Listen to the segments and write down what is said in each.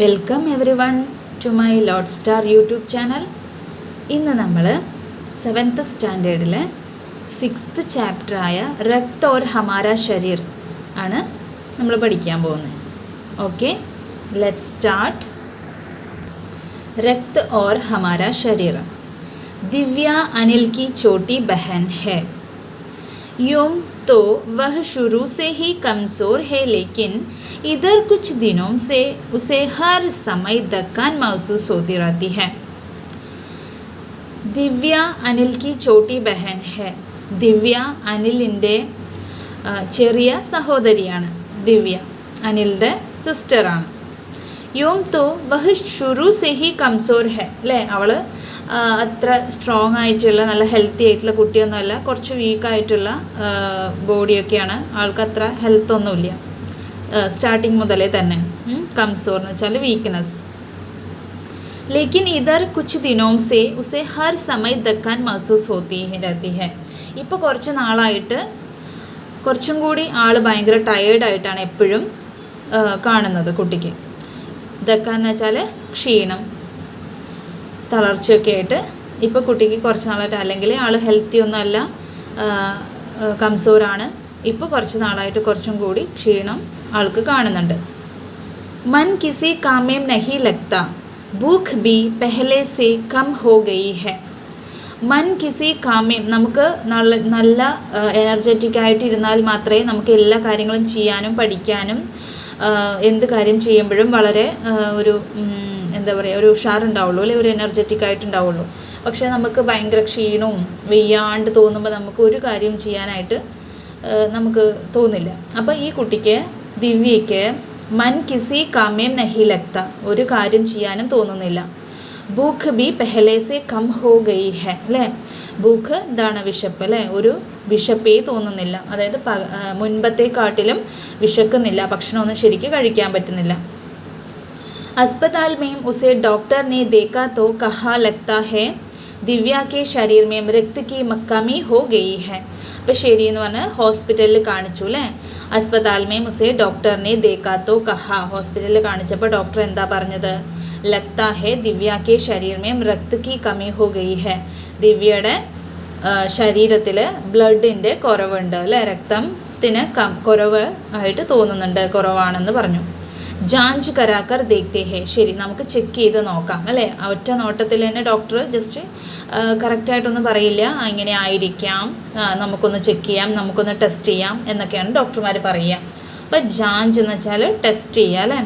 Welcome every one two my lord star YouTube channel. ഇന്ന് നമ്മൾ 7th സ്റ്റാൻഡേർഡിലെ 6th ചാപ്റ്ററായ രക്ത് or Hamara ശരീർ ആണ് നമ്മൾ പഠിക്കാൻ പോകുന്നത്. Okay, let's start. रक्त और हमारा शरीर. दिव्या अनिल की छोटी बहन है. यूं तो वह शुरू से ही कमज़ोर है, लेकिन इधर कुछ दिनों से उसे हर समय थकान महसूस होती रहती है. दिव्या अनिल की छोटी बहन है. ദിവ്യ അനിലിൻ്റെ ചെറിയ സഹോദരിയാണ്. ദിവ്യ അനിലിൻ്റെ സിസ്റ്ററാണ്. യോം തോ വഹ് ഷുറു സെ ഹി കംസോർ ഹെ അല്ലേ. അവൾ അത്ര സ്ട്രോങ് ആയിട്ടുള്ള നല്ല ഹെൽത്തി ആയിട്ടുള്ള കുട്ടിയൊന്നുമല്ല, കുറച്ച് വീക്കായിട്ടുള്ള ബോഡിയൊക്കെയാണ്. ആൾക്ക് അത്ര ഹെൽത്തൊന്നുമില്ല സ്റ്റാർട്ടിങ് മുതലേ തന്നെ. കംസോർ എന്ന് വെച്ചാൽ വീക്ക്നെസ്. ലേക്കിൻ ഇധർ കുച്ച് ദിനോം സെ ഉസെ ഹർ സമയ ദക്കാൻ മഹസൂസ് ഹോത്തി രഹത്തി ഹെ. ഇപ്പോൾ കുറച്ച് നാളായിട്ട് കുറച്ചും കൂടി ആൾ ഭയങ്കര ടയേർഡായിട്ടാണ് എപ്പോഴും കാണുന്നത് കുട്ടിക്ക്. ദക്കാന്ന് വെച്ചാൽ ക്ഷീണം, തളർച്ചയൊക്കെ ആയിട്ട് ഇപ്പോൾ കുട്ടിക്ക് കുറച്ച് നാളായിട്ട്, അല്ലെങ്കിൽ ആൾ ഹെൽത്തി ഒന്നുമല്ല, കംസോറാണ്. ഇപ്പോൾ കുറച്ച് നാളായിട്ട് കുറച്ചും കൂടി ക്ഷീണം ആൾക്ക് കാണുന്നുണ്ട്. മൻ കിസി കാമേം നഹി ലഗ്ത, ഭൂഖ് ബി പെഹലെ സെ കം ഹോ ഗയി ഹെ. മൻ കിസി കാമേം, നമുക്ക് നല്ല എനർജറ്റിക് ആയിട്ടിരുന്നാൽ മാത്രമേ നമുക്ക് എല്ലാ കാര്യങ്ങളും ചെയ്യാനും പഠിക്കാനും എന്ത് കാര്യം ചെയ്യുമ്പോഴും വളരെ ഒരു എന്താ പറയുക, ഒരു ഉഷാറുണ്ടാവുള്ളൂ, അല്ലെങ്കിൽ ഒരു എനർജറ്റിക് ആയിട്ടുണ്ടാവുള്ളൂ. പക്ഷേ നമുക്ക് ഭയങ്കര ക്ഷീണവും വെയ്യാണ്ട് തോന്നുമ്പോൾ നമുക്ക് ഒരു കാര്യവും ചെയ്യാനായിട്ട് നമുക്ക് തോന്നില്ല. അപ്പോൾ ഈ കുട്ടിക്ക്, ദിവ്യയ്ക്ക് മൻ കിസി കാമേം നഹി ലഗ്ത, ഒരു കാര്യം ചെയ്യാനും തോന്നുന്നില്ല. ഭൂഖ് ബി പെഹലെ സെ കം ഹോ ഗയി ഹെ അല്ലേ. ഭൂഖ് എന്താണ്, വിശപ്പ് അല്ലേ. ഒരു വിശപ്പേ തോന്നുന്നില്ല, അതായത് മുൻപത്തെക്കാട്ടിലും വിശക്കുന്നില്ല, ഭക്ഷണമൊന്നും ശരിക്കും കഴിക്കാൻ പറ്റുന്നില്ല. अस्पताल में उसे डॉक्टर ने देखा तो कहा लगता है दिव्या के शरीर में रक्त की कमी हो गई है. അപ്പോൾ ശരി എന്ന് പറഞ്ഞ് ഹോസ്പിറ്റലിൽ കാണിച്ചു അല്ലേ. अस्पताल में उसे डॉक्टर ने देखा तो कहा, ഹോസ്പിറ്റലിൽ കാണിച്ചപ്പോൾ ഡോക്ടർ എന്താ പറഞ്ഞത്? लगता है दिव्या के शरीर में रक्त की कमी हो गई है. ദിവ്യയുടെ ശരീരത്തിൽ ബ്ലഡിൻ്റെ കുറവുണ്ട് അല്ലേ, രക്തത്തിന് കുറവ് ആയിട്ട് തോന്നുന്നുണ്ട്, കുറവാണെന്ന് പറഞ്ഞു. ജാഞ്ച് കരാക്കർ ദേഖ്തേ ഹേ, ശരി നമുക്ക് ചെക്ക് ചെയ്ത് നോക്കാം അല്ലേ. ഒറ്റ നോട്ടത്തിൽ തന്നെ ഡോക്ടർ ജസ്റ്റ് കറക്റ്റായിട്ടൊന്നും പറയില്ല, ഇങ്ങനെ ആയിരിക്കാം, നമുക്കൊന്ന് ചെക്ക് ചെയ്യാം, നമുക്കൊന്ന് ടെസ്റ്റ് ചെയ്യാം എന്നൊക്കെയാണ് ഡോക്ടർമാർ പറയുക. അപ്പോൾ ജാഞ്ച് എന്ന് വെച്ചാൽ ടെസ്റ്റ് ചെയ്യുക അല്ലേ.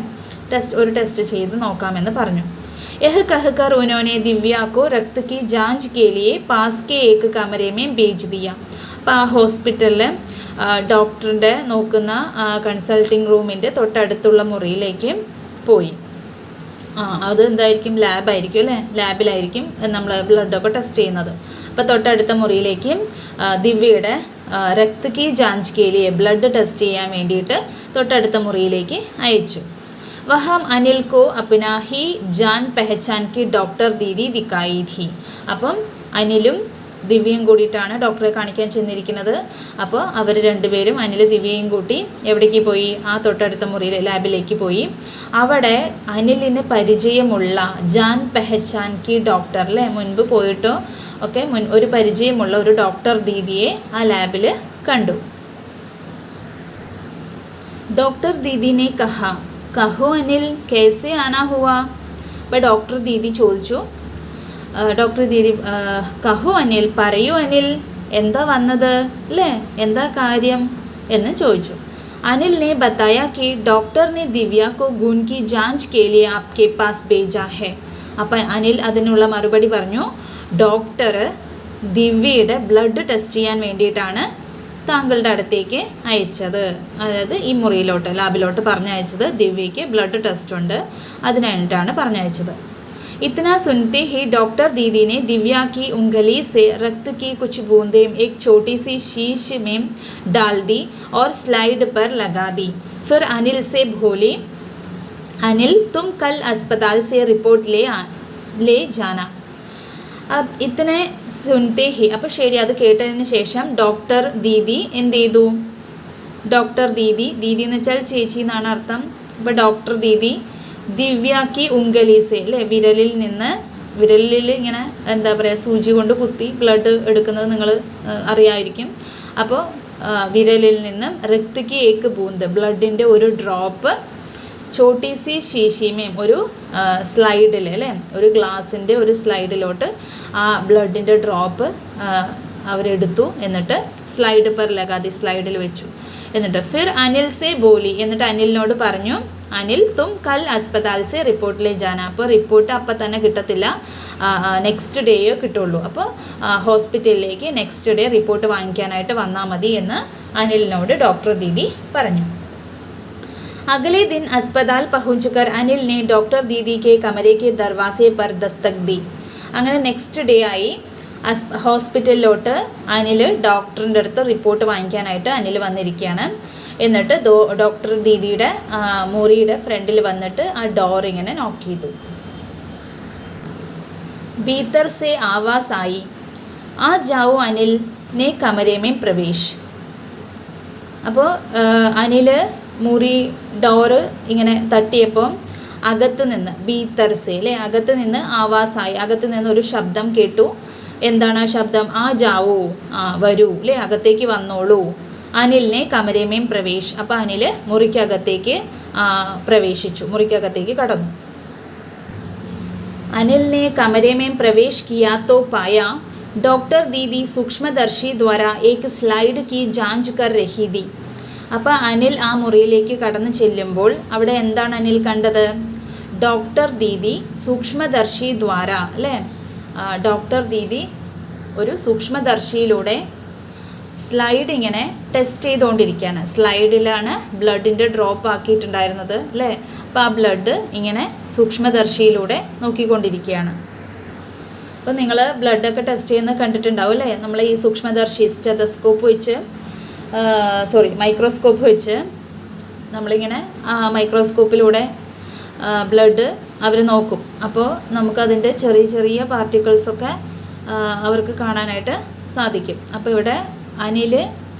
ഒരു ടെസ്റ്റ് ചെയ്ത് നോക്കാമെന്ന് പറഞ്ഞു. यह कहकर उन्होंने दिव्या को रक्त की जांच के लिए पास के एक कमरे में भेज दिया. അപ്പോൾ ആ ഹോസ്പിറ്റലിൽ ഡോക്ടറിൻ്റെ നോക്കുന്ന കൺസൾട്ടിങ് റൂമിൻ്റെ തൊട്ടടുത്തുള്ള മുറിയിലേക്ക് പോയി. അത് എന്തായിരിക്കും, ലാബായിരിക്കും അല്ലേ. ലാബിലായിരിക്കും നമ്മൾ ബ്ലഡൊക്കെ ടെസ്റ്റ് ചെയ്യുന്നത്. അപ്പോൾ തൊട്ടടുത്ത മുറിയിലേക്ക് ദിവ്യയുടെ രക്ത് കി ജാഞ്ച് കെ ലിയെ, ബ്ലഡ് ടെസ്റ്റ് ചെയ്യാൻ വേണ്ടിയിട്ട് തൊട്ടടുത്ത മുറിയിലേക്ക് അയച്ചു. വഹം അനിൽ കോ അപ്നാ ഹി ജാൻ പെഹച്ചാൻ കി ഡോക്ടർ ദീദി ദിക്കായി ഥി. അപ്പം അനിലും ദിവ്യയും കൂടിയിട്ടാണ് ഡോക്ടറെ കാണിക്കാൻ ചെന്നിരിക്കുന്നത്. അപ്പോൾ അവർ രണ്ടുപേരും, അനിൽ ദിവ്യയും കൂട്ടി എവിടേക്ക് പോയി? ആ തൊട്ടടുത്ത മുറിയിൽ ലാബിലേക്ക് പോയി. അവിടെ അനിലിന് പരിചയമുള്ള ജാൻ പെഹച്ചാൻ കി ഡോക്ടർ അല്ലേ, മുൻപ് പോയിട്ടോ ഒക്കെ ഒരു പരിചയമുള്ള ഒരു ഡോക്ടർ ദീദിയെ ആ ലാബിൽ കണ്ടു. ഡോക്ടർ ദീദിനെ കഹാ കഹോ അനിൽ കേസെ ആനാ ഹുവാ. അപ്പോൾ ഡോക്ടർ ദീദി ചോദിച്ചു, ഡോക്ടർ ദീദി കഹോ അനിൽ, പറയൂ അനിൽ, എന്താ വന്നത് അല്ലേ, എന്താ കാര്യം എന്ന് ചോദിച്ചു. അനിൽ ने बताया कि डॉक्टर ने दिव्या को खून की जांच के लिए आपके पास भेजा है. അപ്പം അനിൽ അതിനുള്ള മറുപടി പറഞ്ഞു, ഡോക്ടർ ദിവ്യയുടെ ബ്ലഡ് ടെസ്റ്റ് ചെയ്യാൻ വേണ്ടിയിട്ടാണ് താങ്കളുടെ അടുത്തേക്ക് അയച്ചത്. അതായത് ഈ മുറിയിലോട്ട്, ലാബിലോട്ട് പറഞ്ഞയച്ചത്. ദിവ്യയ്ക്ക് ബ്ലഡ് ടെസ്റ്റ് ഉണ്ട്, അതിനായിട്ടാണ് പറഞ്ഞയച്ചത്. इतना सुनते ही डॉक्टर दीदी ने दिव्या की उंगली से रक्त की कुछ बूंदें एक छोटी सी शीश में डाल दी और स्लाइड पर लगा दी. फिर अनिल से बोली, अनिल तुम कल अस्पताल से रिपोर्ट ले जाना. अब इतने सुनते ही, അപ്പോൾ ശരി, അത് കേട്ടതിന് ശേഷം ഡോക്ടർ ദീദി എന്ത് ചെയ്തു? ഡോക്ടർ ദീദി എന്ന് വെച്ചാൽ ചേച്ചി എന്നാണ് അർത്ഥം. അപ്പോൾ ഡോക്ടർ ദീദി ദിവ്യാക്കി ഉംഗലീസെ അല്ലേ, വിരലിൽ ഇങ്ങനെ എന്താ പറയുക സൂചി കൊണ്ട് കുത്തി ബ്ലഡ് എടുക്കുന്നത് നിങ്ങൾ അറിയാമായിരിക്കും. അപ്പോൾ വിരലിൽ നിന്നും രക്തക്ക് ഏക്ക് ബൂന്ത് ബ്ലഡിൻ്റെ ഒരു ഡ്രോപ്പ് ചോട്ടി സി ശീശിമേം ഒരു സ്ലൈഡിൽ അല്ലേ, ഒരു ഗ്ലാസിൻ്റെ ഒരു സ്ലൈഡിലോട്ട് ആ ബ്ലഡിൻ്റെ ഡ്രോപ്പ് അവരെടുത്തു. എന്നിട്ട് സ്ലൈഡ് പെർ ലഗാതി സ്ലൈഡിൽ വെച്ചു. എന്നിട്ട് ഫിർ അനിൽ സെ ബോലി എന്നിട്ട് അനിലിനോട് പറഞ്ഞു, അനിൽ തും കൽ അസ്പതാൽ സെ റിപ്പോർട്ടിലേ ജാന. അപ്പോൾ റിപ്പോർട്ട് അപ്പം തന്നെ കിട്ടത്തില്ല, നെക്സ്റ്റ് ഡേയോ കിട്ടുള്ളൂ. അപ്പോൾ ഹോസ്പിറ്റലിലേക്ക് നെക്സ്റ്റ് ഡേ റിപ്പോർട്ട് വാങ്ങിക്കാനായിട്ട് വന്നാൽ മതി എന്ന് അനിലിനോട് ഡോക്ടർ ദീദി പറഞ്ഞു. अगले दिन अस्पताल पहुंचकर अनिल ने डॉक्टर दीदी के कमरे के दरवाजे पर दस्तक दी. അങ്ങനെ നെക്സ്റ്റ് ഡേ ആയി ഹോസ്പിറ്റലിലോട്ട് അനിൽ ഡോക്ടറിൻ്റെ അടുത്ത് റിപ്പോർട്ട് വാങ്ങിക്കാനായിട്ട് അനിൽ വന്നിരിക്കുകയാണ്. എന്നിട്ട് ഡോക്ടർ ദീദിയുടെ മുറിയുടെ ഫ്രണ്ടിൽ വന്നിട്ട് ആ ഡോർ ഇങ്ങനെ നോക്ക് ചെയ്തു. ഭീതർ സെ ആവാസ് ആയി, ആ ജാവോ അനിൽ നെ കമരേ മേ പ്രവേശ്. അപ്പോൾ അനിൽ മുറി ഡോറ് ഇങ്ങനെ തട്ടിയപ്പോൾ അകത്ത് നിന്ന് ഭീതർസെ അല്ലേ, അകത്ത് നിന്ന് ആവാസായി, അകത്ത് നിന്ന് ഒരു ശബ്ദം കേട്ടു. എന്താണ് ആ ശബ്ദം? ആ ജാവോ, വരൂ അല്ലേ, അകത്തേക്ക് വന്നോളൂ. അനിലിനെ കമരേമേം പ്രവേശ്. അപ്പോൾ അനിൽ മുറിക്കകത്തേക്ക് പ്രവേശിച്ചു, മുറിക്കകത്തേക്ക് കടന്നു. അനിലിനെ കമരേമേം പ്രവേശ് കിയാ തോ പായ ഡോക്ടർ ദീദി സൂക്ഷ്മദർശി ദ്വാരാ ഏക് സ്ലൈഡ് കി ജാഞ്ച് കർ രഹി തി. അപ്പോൾ അനിൽ ആ മുറിയിലേക്ക് കടന്നു ചെല്ലുമ്പോൾ അവിടെ എന്താണ് അനിൽ കണ്ടത്? ഡോക്ടർ ദീദി സൂക്ഷ്മദർശി ദ്വാര അല്ലേ, ഡോക്ടർ ദീദി ഒരു സൂക്ഷ്മദർശിയിലൂടെ സ്ലൈഡ് ഇങ്ങനെ ടെസ്റ്റ് ചെയ്തുകൊണ്ടിരിക്കുകയാണ്. സ്ലൈഡിലാണ് ബ്ലഡിൻ്റെ ഡ്രോപ്പ് ആക്കിയിട്ടുണ്ടായിരുന്നത് അല്ലേ. അപ്പോൾ ആ ബ്ലഡ് ഇങ്ങനെ സൂക്ഷ്മദർശിയിലൂടെ നോക്കിക്കൊണ്ടിരിക്കുകയാണ്. അപ്പോൾ നിങ്ങൾ ബ്ലഡൊക്കെ ടെസ്റ്റ് ചെയ്യുന്നത് കണ്ടിട്ടുണ്ടാവും അല്ലേ. നമ്മൾ ഈ സൂക്ഷ്മദർശി സ്റ്റെതസ്കോപ്പ് വെച്ച് മൈക്രോസ്കോപ്പ് വെച്ച് നമ്മളിങ്ങനെ മൈക്രോസ്കോപ്പിലൂടെ ബ്ലഡ് അവർ നോക്കും. അപ്പോൾ നമുക്കതിൻ്റെ ചെറിയ ചെറിയ പാർട്ടിക്കിൾസൊക്കെ അവർക്ക് കാണാനായിട്ട് സാധിക്കും. അപ്പോൾ ഇവിടെ അനിൽ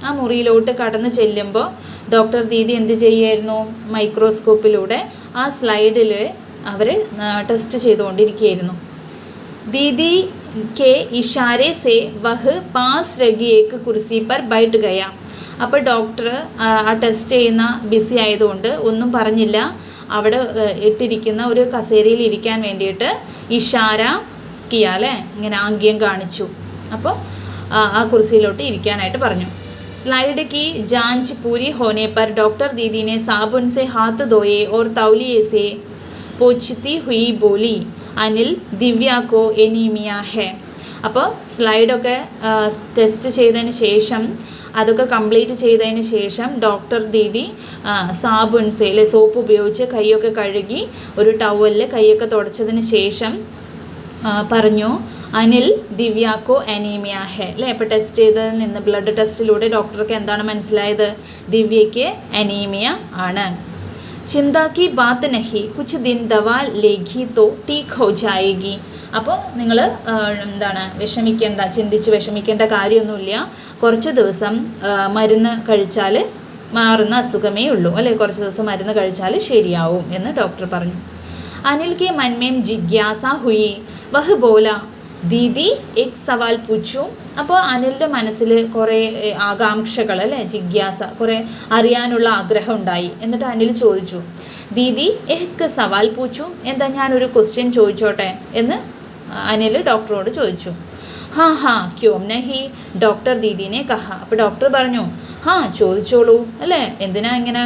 ആ മുറിയിലോട്ട് കടന്ന് ചെല്ലുമ്പോൾ ഡോക്ടർ ദീദി എന്ത് ചെയ്യുമായിരുന്നു? മൈക്രോസ്കോപ്പിലൂടെ ആ സ്ലൈഡിൽ അവർ ടെസ്റ്റ് ചെയ്തുകൊണ്ടിരിക്കുകയായിരുന്നു. ദീദി കെ ഇഷാരെ സെ വഹ് പാസ് രഖി ഏക്ക് കുർസി പർ ബൈഠ് ഗയ. അപ്പോൾ ഡോക്ടർ ആ ടെസ്റ്റ് ചെയ്യുന്ന ബിസി ആയതുകൊണ്ട് ഒന്നും പറഞ്ഞില്ല. അവിടെ ഇട്ടിരിക്കുന്ന ഒരു കസേരയിൽ ഇരിക്കാൻ വേണ്ടിയിട്ട് ഇഷാര കിയ അല്ലേ, ഇങ്ങനെ ആംഗ്യം കാണിച്ചു. അപ്പോൾ ആ കുർസിയിലോട്ട് ഇരിക്കാനായിട്ട് പറഞ്ഞു. स्लाइड की जांच पूरी होने पर डॉक्टर दीदी ने साबुन से हाथ धोए और तौलिए से पोंछती हुई बोली, अनिल दिव्या को एनीमिया है. അപ്പോൾ സ്ലൈഡൊക്കെ ടെസ്റ്റ് ചെയ്തതിന് ശേഷം അതൊക്കെ കംപ്ലീറ്റ് ചെയ്തതിന് ശേഷം ഡോക്ടർ ദീദി സാബുൻസെ അല്ലെ സോപ്പ് ഉപയോഗിച്ച് കൈയൊക്കെ കഴുകി ഒരു ടവലിൽ കൈയൊക്കെ തുടച്ചതിന് ശേഷം പറഞ്ഞു, അനിൽ ദിവ്യാക്കോ അനീമിയ ഹെ അല്ലേ. ഇപ്പോൾ ടെസ്റ്റ് ചെയ്തതിൽ നിന്ന് ബ്ലഡ് ടെസ്റ്റിലൂടെ ഡോക്ടർക്ക് എന്താണ് മനസ്സിലായത്? ദിവ്യയ്ക്ക് അനീമിയ ആണ്. ചിന്താ കി ബാത്ത് നഹി കുച്ച് ദിൻ ദവാ ലേഖി തോ ടീക്ക് ഹോ ജായേഗി. അപ്പോൾ നിങ്ങൾ ചിന്തിച്ച് വിഷമിക്കേണ്ട കാര്യമൊന്നുമില്ല. കുറച്ച് ദിവസം മരുന്ന് കഴിച്ചാൽ മാറുന്ന അസുഖമേ ഉള്ളൂ അല്ലേ, കുറച്ച് ദിവസം മരുന്ന് കഴിച്ചാൽ ശരിയാവും എന്ന് ഡോക്ടർ പറഞ്ഞു. അനിൽ കെ മൻമേം ജിജ്ഞാസ ഹുയി വഹ് ബോല ദീദി എക് സവാൽ പൂച്ചു. അപ്പോൾ അനിലിൻ്റെ മനസ്സിൽ കുറേ ആകാംക്ഷകൾ അല്ലേ, ജിജ്ഞാസ, കുറേ അറിയാനുള്ള ആഗ്രഹം ഉണ്ടായി. എന്നിട്ട് അനിൽ ചോദിച്ചു, ദീദി എഹ് സവാൽ പൂച്ചു, എന്താ ഞാനൊരു ക്വസ്റ്റ്യൻ ചോദിച്ചോട്ടെ എന്ന് അനിൽ ഡോക്ടറോട് ചോദിച്ചു. ഹാ ക്യോം നഹി ഡോക്ടർ ദീദിനെ കഹ. അപ്പോൾ ഡോക്ടർ പറഞ്ഞു, ചോദിച്ചോളൂ അല്ലേ, എന്തിനാ ഇങ്ങനെ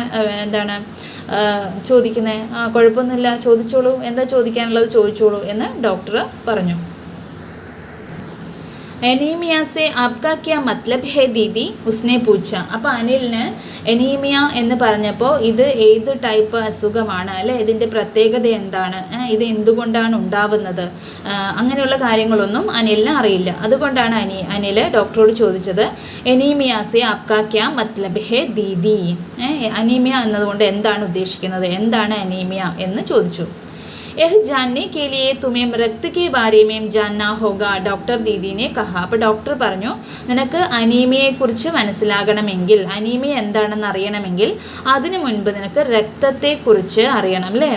ചോദിക്കുന്നത്, കുഴപ്പമൊന്നുമില്ല, ചോദിച്ചോളൂ, എന്താ ചോദിക്കാനുള്ളത് ചോദിച്ചോളൂ എന്ന് ഡോക്ടർ പറഞ്ഞു. എനീമിയ സെ ആപ്കാ ക്യാ മത്ലബ് ഹേ ദീദി ഉസ്നെ പൂച്ച. അപ്പോൾ അനിലിന് എനീമിയ എന്ന് പറഞ്ഞപ്പോൾ ഇത് ഏത് ടൈപ്പ് അസുഖമാണ് അല്ലേ, ഇതിൻ്റെ പ്രത്യേകത എന്താണ്, ഇത് എന്തുകൊണ്ടാണ് ഉണ്ടാവുന്നത്, അങ്ങനെയുള്ള കാര്യങ്ങളൊന്നും അനിലിന് അറിയില്ല. അതുകൊണ്ടാണ് അനിൽ ഡോക്ടറോട് ചോദിച്ചത്, എനീമിയ സെ ആപ്കാ ക്യാ മത്ലബ് ഹേ ദീദി, അനീമിയ എന്നതുകൊണ്ട് എന്താണ് ഉദ്ദേശിക്കുന്നത്, എന്താണ് അനീമിയ എന്ന് ചോദിച്ചു. यह जानने के लिए तुम्हें रक्त के बारे में जानना होगा, ഡോക്ടർ ദീദിനെ കഹാ. അപ്പോൾ ഡോക്ടർ പറഞ്ഞു, നിനക്ക് അനീമിയയെക്കുറിച്ച് മനസ്സിലാകണമെങ്കിൽ, അനീമിയ എന്താണെന്ന് അറിയണമെങ്കിൽ അതിനു മുൻപ് നിനക്ക് രക്തത്തെക്കുറിച്ച് അറിയണം അല്ലേ.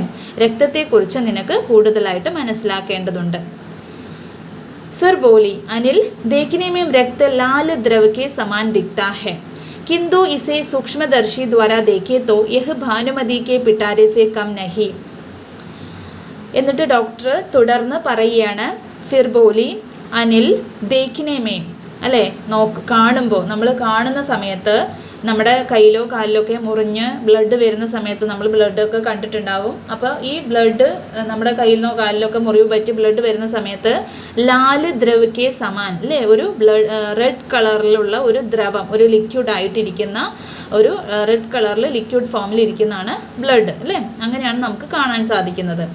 രക്തത്തെക്കുറിച്ച് നിനക്ക് കൂടുതലായിട്ട് മനസ്സിലാക്കേണ്ടതുണ്ട്. फिर बोली, अनिल देखने में रक्त लाल द्रव के समान दिखता है, किंतु इसे सूक्ष्मदर्शी द्वारा देखे तो यह भानुमति के पिटारे से कम नहीं. എന്നിട്ട് ഡോക്ടർ തുടർന്ന് പറയുകയാണ്, ഫിർ ബോലി അനിൽ ദേഖ്നെ മേ അല്ലേ, കാണുമ്പോൾ, നമ്മൾ കാണുന്ന സമയത്ത് നമ്മുടെ കയ്യിലോ കാലിലോ ഒക്കെ മുറിഞ്ഞ് ബ്ലഡ് വരുന്ന സമയത്ത് നമ്മൾ ബ്ലഡൊക്കെ കണ്ടിട്ടുണ്ടാകും. അപ്പോൾ ഈ ബ്ലഡ് നമ്മുടെ കയ്യിലോ കാലിലോ ഒക്കെ മുറിവ് പറ്റി ബ്ലഡ് വരുന്ന സമയത്ത് ലാല് ദ്രവ്യക്കെ സമാൻ അല്ലേ, ഒരു റെഡ് കളറിലുള്ള ഒരു ദ്രവം, ഒരു ലിക്വിഡ് ആയിട്ടിരിക്കുന്ന ഒരു റെഡ് കളറിൽ ലിക്വിഡ് ഫോമിൽ ഇരിക്കുന്നതാണ് ബ്ലഡ് അല്ലേ. അങ്ങനെയാണ് നമുക്ക് കാണാൻ സാധിക്കുന്നത്.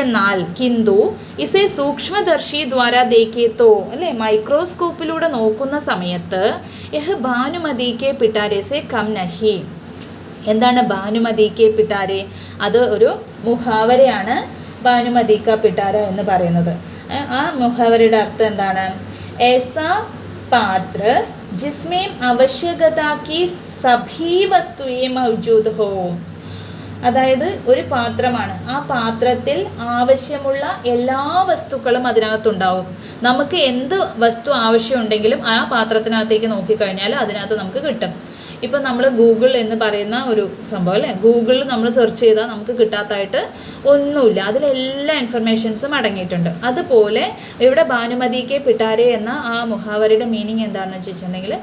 എന്നാൽ കിന്തു ഇസെ സൂക്ഷ്മദർശി ദ്വാര ദേഖേത്തോ അല്ലേ, മൈക്രോസ്കോപ്പിലൂടെ നോക്കുന്ന സമയത്ത് യഹ് ഭാനുമതി കെ പിട്ടാരെ സെ കം നഹി. എന്താണ് ഭാനുമതി കെ പിട്ടാരെ? അത് ഒരു മുഹാവരയാണ്, ഭാനുമതി ക പിട്ടാര എന്ന് പറയുന്നത്. ആ മുഹാവരയുടെ അർത്ഥം എന്താണ്? ऐसा पात्र जिसमें आवश्यकता की सभी वस्तुएं मौजूद हो. അതായത് ഒരു പാത്രമാണ്, ആ പാത്രത്തിൽ ആവശ്യമുള്ള എല്ലാ വസ്തുക്കളും അതിനകത്തുണ്ടാവും. നമുക്ക് എന്ത് വസ്തു ആവശ്യമുണ്ടെങ്കിലും ആ പാത്രത്തിനകത്തേക്ക് നോക്കിക്കഴിഞ്ഞാൽ അതിനകത്ത് നമുക്ക് കിട്ടും. ഇപ്പം നമ്മൾ ഗൂഗിൾ എന്ന് പറയുന്ന ഒരു സംഭവം അല്ലേ, ഗൂഗിളിൽ നമ്മൾ സെർച്ച് ചെയ്താൽ നമുക്ക് കിട്ടാത്തതായിട്ട് ഒന്നുമില്ല, അതിലെല്ലാ ഇൻഫർമേഷൻസും അടങ്ങിയിട്ടുണ്ട്. അതുപോലെ ഇവിടെ ഭാനുമതി കെ പിട്ടാരെ എന്ന ആ മുഹാവരയുടെ മീനിങ് എന്താണെന്ന് വെച്ചിട്ടുണ്ടെങ്കിൽ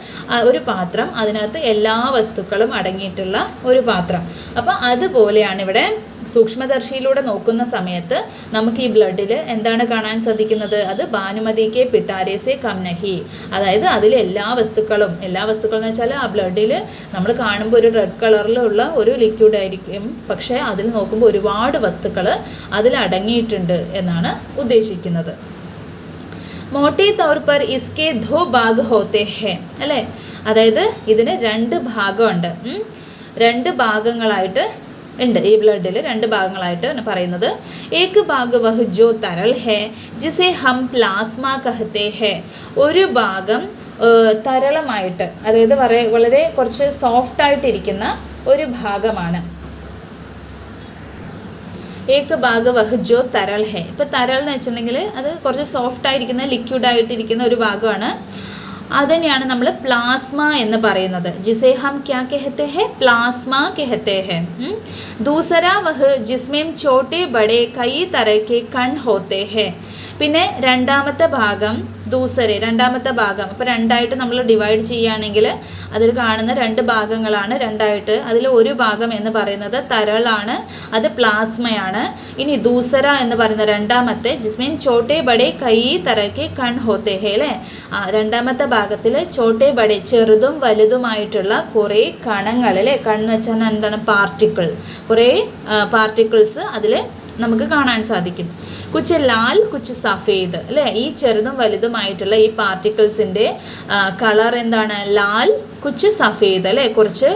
ഒരു പാത്രം, അതിനകത്ത് എല്ലാ വസ്തുക്കളും അടങ്ങിയിട്ടുള്ള ഒരു പാത്രം. അപ്പോൾ അതുപോലെയാണ് ഇവിടെ സൂക്ഷ്മദർശിയിലൂടെ നോക്കുന്ന സമയത്ത് നമുക്ക് ഈ ബ്ലഡിൽ എന്താണ് കാണാൻ സാധിക്കുന്നത്? അത് ഭാനുമതി കെ പിട്ടാരെ സെ കം നഹി. അതായത് അതിൽ എല്ലാ വസ്തുക്കളും എന്ന് വെച്ചാൽ ആ ബ്ലഡിൽ നമ്മൾ കാണുമ്പോൾ ഒരു റെഡ് കളറിലുള്ള ഒരു ലിക്വിഡ് ആയിരിക്കും, പക്ഷേ അതിൽ നോക്കുമ്പോൾ ഒരുപാട് വസ്തുക്കൾ അതിൽ അടങ്ങിയിട്ടുണ്ട് എന്നാണ് ഉദ്ദേശിക്കുന്നത്. മോട്ടേ തൗർ പർ ഇസ്കെ ദോ ഭാഗ് ഹോത്തെ ഹെ അല്ലേ, അതായത് ഇതിന് രണ്ട് ഭാഗമുണ്ട്, രണ്ട് ഭാഗങ്ങളായിട്ട് ഉണ്ട്. ഈ ബ്ലഡിൽ രണ്ട് ഭാഗങ്ങളായിട്ട് പറയുന്നത്. ഏക് ഭാഗ് വഹ് ജോ തരൽ ഹെ ജിസെ ഹം പ്ലാസ്മ കഹത്തെ ഹെ. ഒരു ഭാഗം തരളമായിട്ട്, അതായത് വളരെ കുറച്ച് സോഫ്റ്റ് ആയിട്ടിരിക്കുന്ന ഒരു ഭാഗമാണ്. ഏക് ഭാഗ് വഹ് ജോ തരൽ ഹെ. ഇപ്പം തരൽ എന്ന് വെച്ചിട്ടുണ്ടെങ്കിൽ അത് കുറച്ച് സോഫ്റ്റ് ആയിരിക്കുന്ന ലിക്വിഡ് ആയിട്ടിരിക്കുന്ന ഒരു ഭാഗമാണ്. അതിനെയാണ് നമ്മൾ പ്ലാസ്മ എന്ന് പറയുന്നത്. ജിസേ ഹം ക്യാ കഹത്തെ ഹെ, പ്ലാസ്മ കഹത്തെ ഹെ. ദൂസരാ വഹ് ജിസ്മേം ചോटे बड़े कई तरह के कण होते हैं. പിന്നെ രണ്ടാമത്തെ ഭാഗം രണ്ടാമത്തെ ഭാഗം, അപ്പോൾ രണ്ടായിട്ട് നമ്മൾ ഡിവൈഡ് ചെയ്യുകയാണെങ്കിൽ അതിൽ കാണുന്ന രണ്ട് ഭാഗങ്ങളാണ് രണ്ടായിട്ട്. അതിൽ ഒരു ഭാഗം എന്ന് പറയുന്നത് തരളാണ്, അത് പ്ലാസ്മയാണ്. ഇനി ദൂസര എന്ന് പറയുന്ന രണ്ടാമത്തെ ജിസ്മേൻ ചോട്ടെ ബഡേ കൈ തരക്കെ കൺ ഹോത്തെ ഹേ അല്ലേ. രണ്ടാമത്തെ ഭാഗത്തിൽ ചോട്ടെ ബഡേ ചെറുതും വലുതുമായിട്ടുള്ള കുറേ കണങ്ങൾ അല്ലേ. കണ്ണെന്ന് വെച്ചാൽ എന്താണ്? പാർട്ടിക്കിൾ, കുറേ പാർട്ടിക്കിൾസ് അതിൽ നമുക്ക് കാണാൻ സാധിക്കും. കുച്ച് ലാൽ കുച്ച് സഫേദ് അല്ലേ. ഈ ചെറുതും വലുതുമായിട്ടുള്ള ഈ പാർട്ടിക്കിൾസിൻ്റെ കളർ എന്താണ്? ലാൽ കുച്ച് സഫേദ് അല്ലേ. കുറച്ച്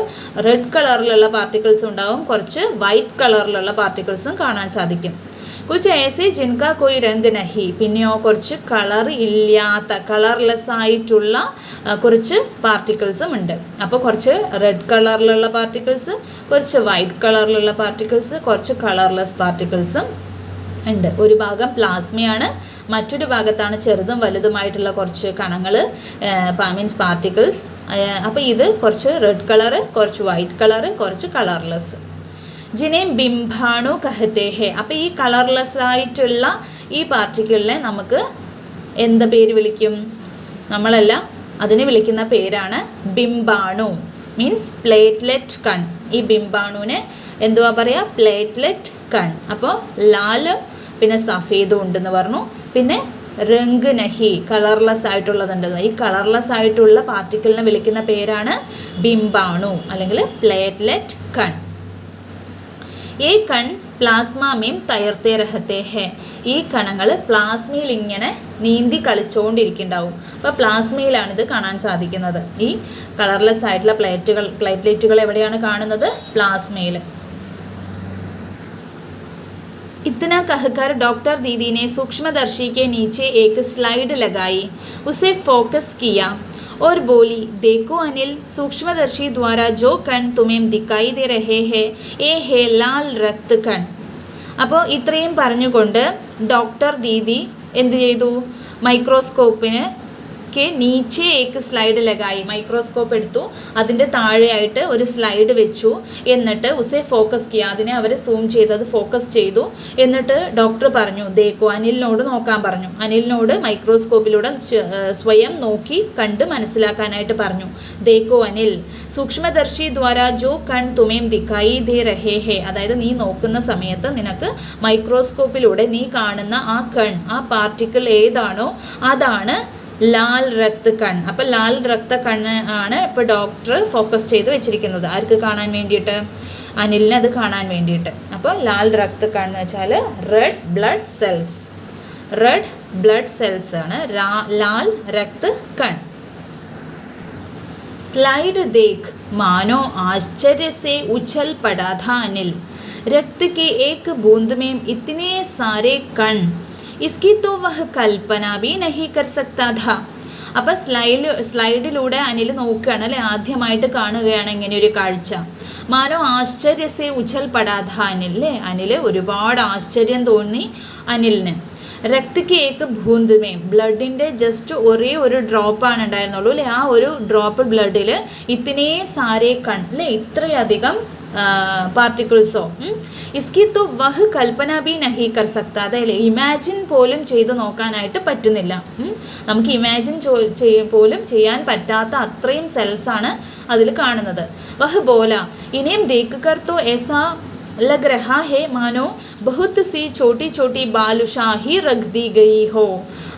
റെഡ് കളറിലുള്ള പാർട്ടിക്കിൾസ് ഉണ്ടാവും, കുറച്ച് വൈറ്റ് കളറിലുള്ള പാർട്ടിക്കിൾസും കാണാൻ സാധിക്കും. കുച്ച് ഏസെ ജിൻകാ കോയി രംഗ് നഹി. പിന്നെയോ കുറച്ച് കളർ ഇല്ലാത്ത, കളർലെസ് ആയിട്ടുള്ള കുറച്ച് പാർട്ടിക്കിൾസും ഉണ്ട്. അപ്പോൾ കുറച്ച് റെഡ് കളറിലുള്ള പാർട്ടിക്കിൾസ്, കുറച്ച് വൈറ്റ് കളറിലുള്ള പാർട്ടിക്കിൾസ്, കുറച്ച് കളർലെസ് പാർട്ടിക്കിൾസും ഉണ്ട്. ഒരു ഭാഗം പ്ലാസ്മയാണ്, മറ്റൊരു ഭാഗത്താണ് ചെറുതും വലുതുമായിട്ടുള്ള കുറച്ച് കണങ്ങൾ, മീൻസ് പാർട്ടിക്കിൾസ്. അപ്പോൾ ഇത് കുറച്ച് റെഡ് കളറ്, കുറച്ച് വൈറ്റ് കളറ്, കുറച്ച് കളർലെസ്. ജിനെ ബിംബാണു കഹത്തെ ഹെ. അപ്പോൾ ഈ കളർലെസ് ആയിട്ടുള്ള ഈ പാർട്ടിക്കിളിനെ നമുക്ക് എന്ത് പേര് വിളിക്കും? നമ്മളെല്ലാം അതിനെ വിളിക്കുന്ന പേരാണ് ബിംബാണു, മീൻസ് പ്ലേറ്റ്ലെറ്റ് കൺ. ഈ ബിംബാണുവിനെ എന്തുവാ പറയുക? പ്ലേറ്റ്ലെറ്റ് കൺ. അപ്പോൾ ലാലും പിന്നെ സഫേദും ഉണ്ടെന്ന് പറഞ്ഞു. പിന്നെ രംഗ് നഹി, കളർലെസ് ആയിട്ടുള്ളതുണ്ട്. ഈ കളർലെസ് ആയിട്ടുള്ള പാർട്ടിക്കിളിനെ വിളിക്കുന്ന പേരാണ് ബിംബാണു അല്ലെങ്കിൽ പ്ലേറ്റ്ലെറ്റ് കൺ. ഈ കൺ പ്ലാസ്മയും തയ്യാറത്തെ രഹത്തെ ഹെ. ഈ കണങ്ങൾ പ്ലാസ്മയിൽ ഇങ്ങനെ നീന്തി കളിച്ചുകൊണ്ടിരിക്കുന്നുണ്ടാവും. അപ്പോൾ പ്ലാസ്മയിലാണിത് കാണാൻ സാധിക്കുന്നത്. ഈ കളർലെസ് ആയിട്ടുള്ള പ്ലേറ്റ്ലെറ്റുകൾ എവിടെയാണ് കാണുന്നത്? പ്ലാസ്മയിൽ. इतना कहकर डॉक्टर दीदी ने सूक्ष्मदर्शी के नीचे एक स्लाइड लगाई, उसे फोकस किया और बोली, देखो अनिल, सूक्ष्मदर्शी द्वारा जो कण तुम्हें दिखाई दे रहे हैं ये है लाल रक्त कण. അപ്പോൾ ഇത്രയും പറഞ്ഞുകൊണ്ട് ഡോക്ടർ ദീദി എന്ത് ചെയ്തു, മൈക്രോസ്കോപ്പിന് നീച്ചെ ഏക്ക് സ്ലൈഡ് ലഗായി, മൈക്രോസ്കോപ്പ് എടുത്തു, അതിൻ്റെ താഴെയായിട്ട് ഒരു സ്ലൈഡ് വെച്ചു. എന്നിട്ട് ഉസേ ഫോക്കസ് കിയ, അതിനെ അവർ സൂം ചെയ്ത് അത് ഫോക്കസ് ചെയ്തു. എന്നിട്ട് ഡോക്ടർ പറഞ്ഞു, ദേക്കോ, അനിലിനോട് നോക്കാൻ പറഞ്ഞു. അനിലിനോട് മൈക്രോസ്കോപ്പിലൂടെ സ്വയം നോക്കി കണ്ട് മനസ്സിലാക്കാനായിട്ട് പറഞ്ഞു. ദേക്കോ അനിൽ, സൂക്ഷ്മദർശി ദ്വാരാ ജോ കൺ തുമേം ദിക്കായി ദേ രഹേ ഹേ, അതായത് നീ നോക്കുന്ന സമയത്ത് നിനക്ക് മൈക്രോസ്കോപ്പിലൂടെ നീ കാണുന്ന ആ കൺ, ആ പാർട്ടിക്കിൾ ഏതാണോ അതാണ് ലാൽ രക്ത കൺ. അപ്പോൾ ലാൽ രക്ത കണ്ണ് ആണ് ഇപ്പോൾ ഡോക്ടർ ഫോക്കസ് ചെയ്ത് വെച്ചിരിക്കുന്നത്. ആർക്ക് കാണാൻ വേണ്ടിയിട്ട്? അനിലിന് അത് കാണാൻ വേണ്ടിയിട്ട്. അപ്പോൾ ലാൽ രക്ത കൺ എന്ന് വെച്ചാൽ red blood cells, red blood cells ആണ് ലാൽ രക്ത കൺ. स्लाइड देख मानो आश्चर्य से उछल पड़ा था अनिल. रक्त के एक बूंद में इतने सारे कण, इसकी तो वह कल्पना भी नहीं कर सकता था. അപ്പോൾ സ്ലൈഡിലൂടെ അനിൽ നോക്കുകയാണ് അല്ലേ, ആദ്യമായിട്ട് കാണുകയാണ് ഇങ്ങനെ ഒരു കാഴ്ച. മാനോ ആശ്ചര്യസെ ഉछल पड़ा था അനിൽ, അല്ലേ, അനിൽ ഒരുപാട് ആശ്ചര്യം തോന്നി അനിലിന്. രക്തക്ക് ഏക്ക് ബൂന്ദമേ, ബ്ലഡിൻ്റെ ജസ്റ്റ് ഒരേ ഒരു ഡ്രോപ്പാണ് ഉണ്ടായിരുന്നുള്ളൂ അല്ലേ, ആ ഒരു ഡ്രോപ്പ് ബ്ലഡിൽ ഇത്തിനേ സാരേ കൺ, അല്ലേ, ഇത്രയധികം പാർട്ടിക്കിൾസോ. ഇസ്കി തോ വഹ് കൽപ്പന ബി നഹി കർ സക്ത, അതായത് ഇമാജിൻ പോലും ചെയ്ത് നോക്കാനായിട്ട് പറ്റുന്നില്ല. നമുക്ക് ഇമാജിൻ പോലും ചെയ്യാൻ പറ്റാത്ത അത്രയും സെൽസാണ് അതിൽ കാണുന്നത്. വഹ് ബോല, ഇനിയും ദേഖ് കർ തോ ऐसा लग रहा है मानो बहुत सी छोटी छोटी ബാലുഷാഹി रख दी गई हो.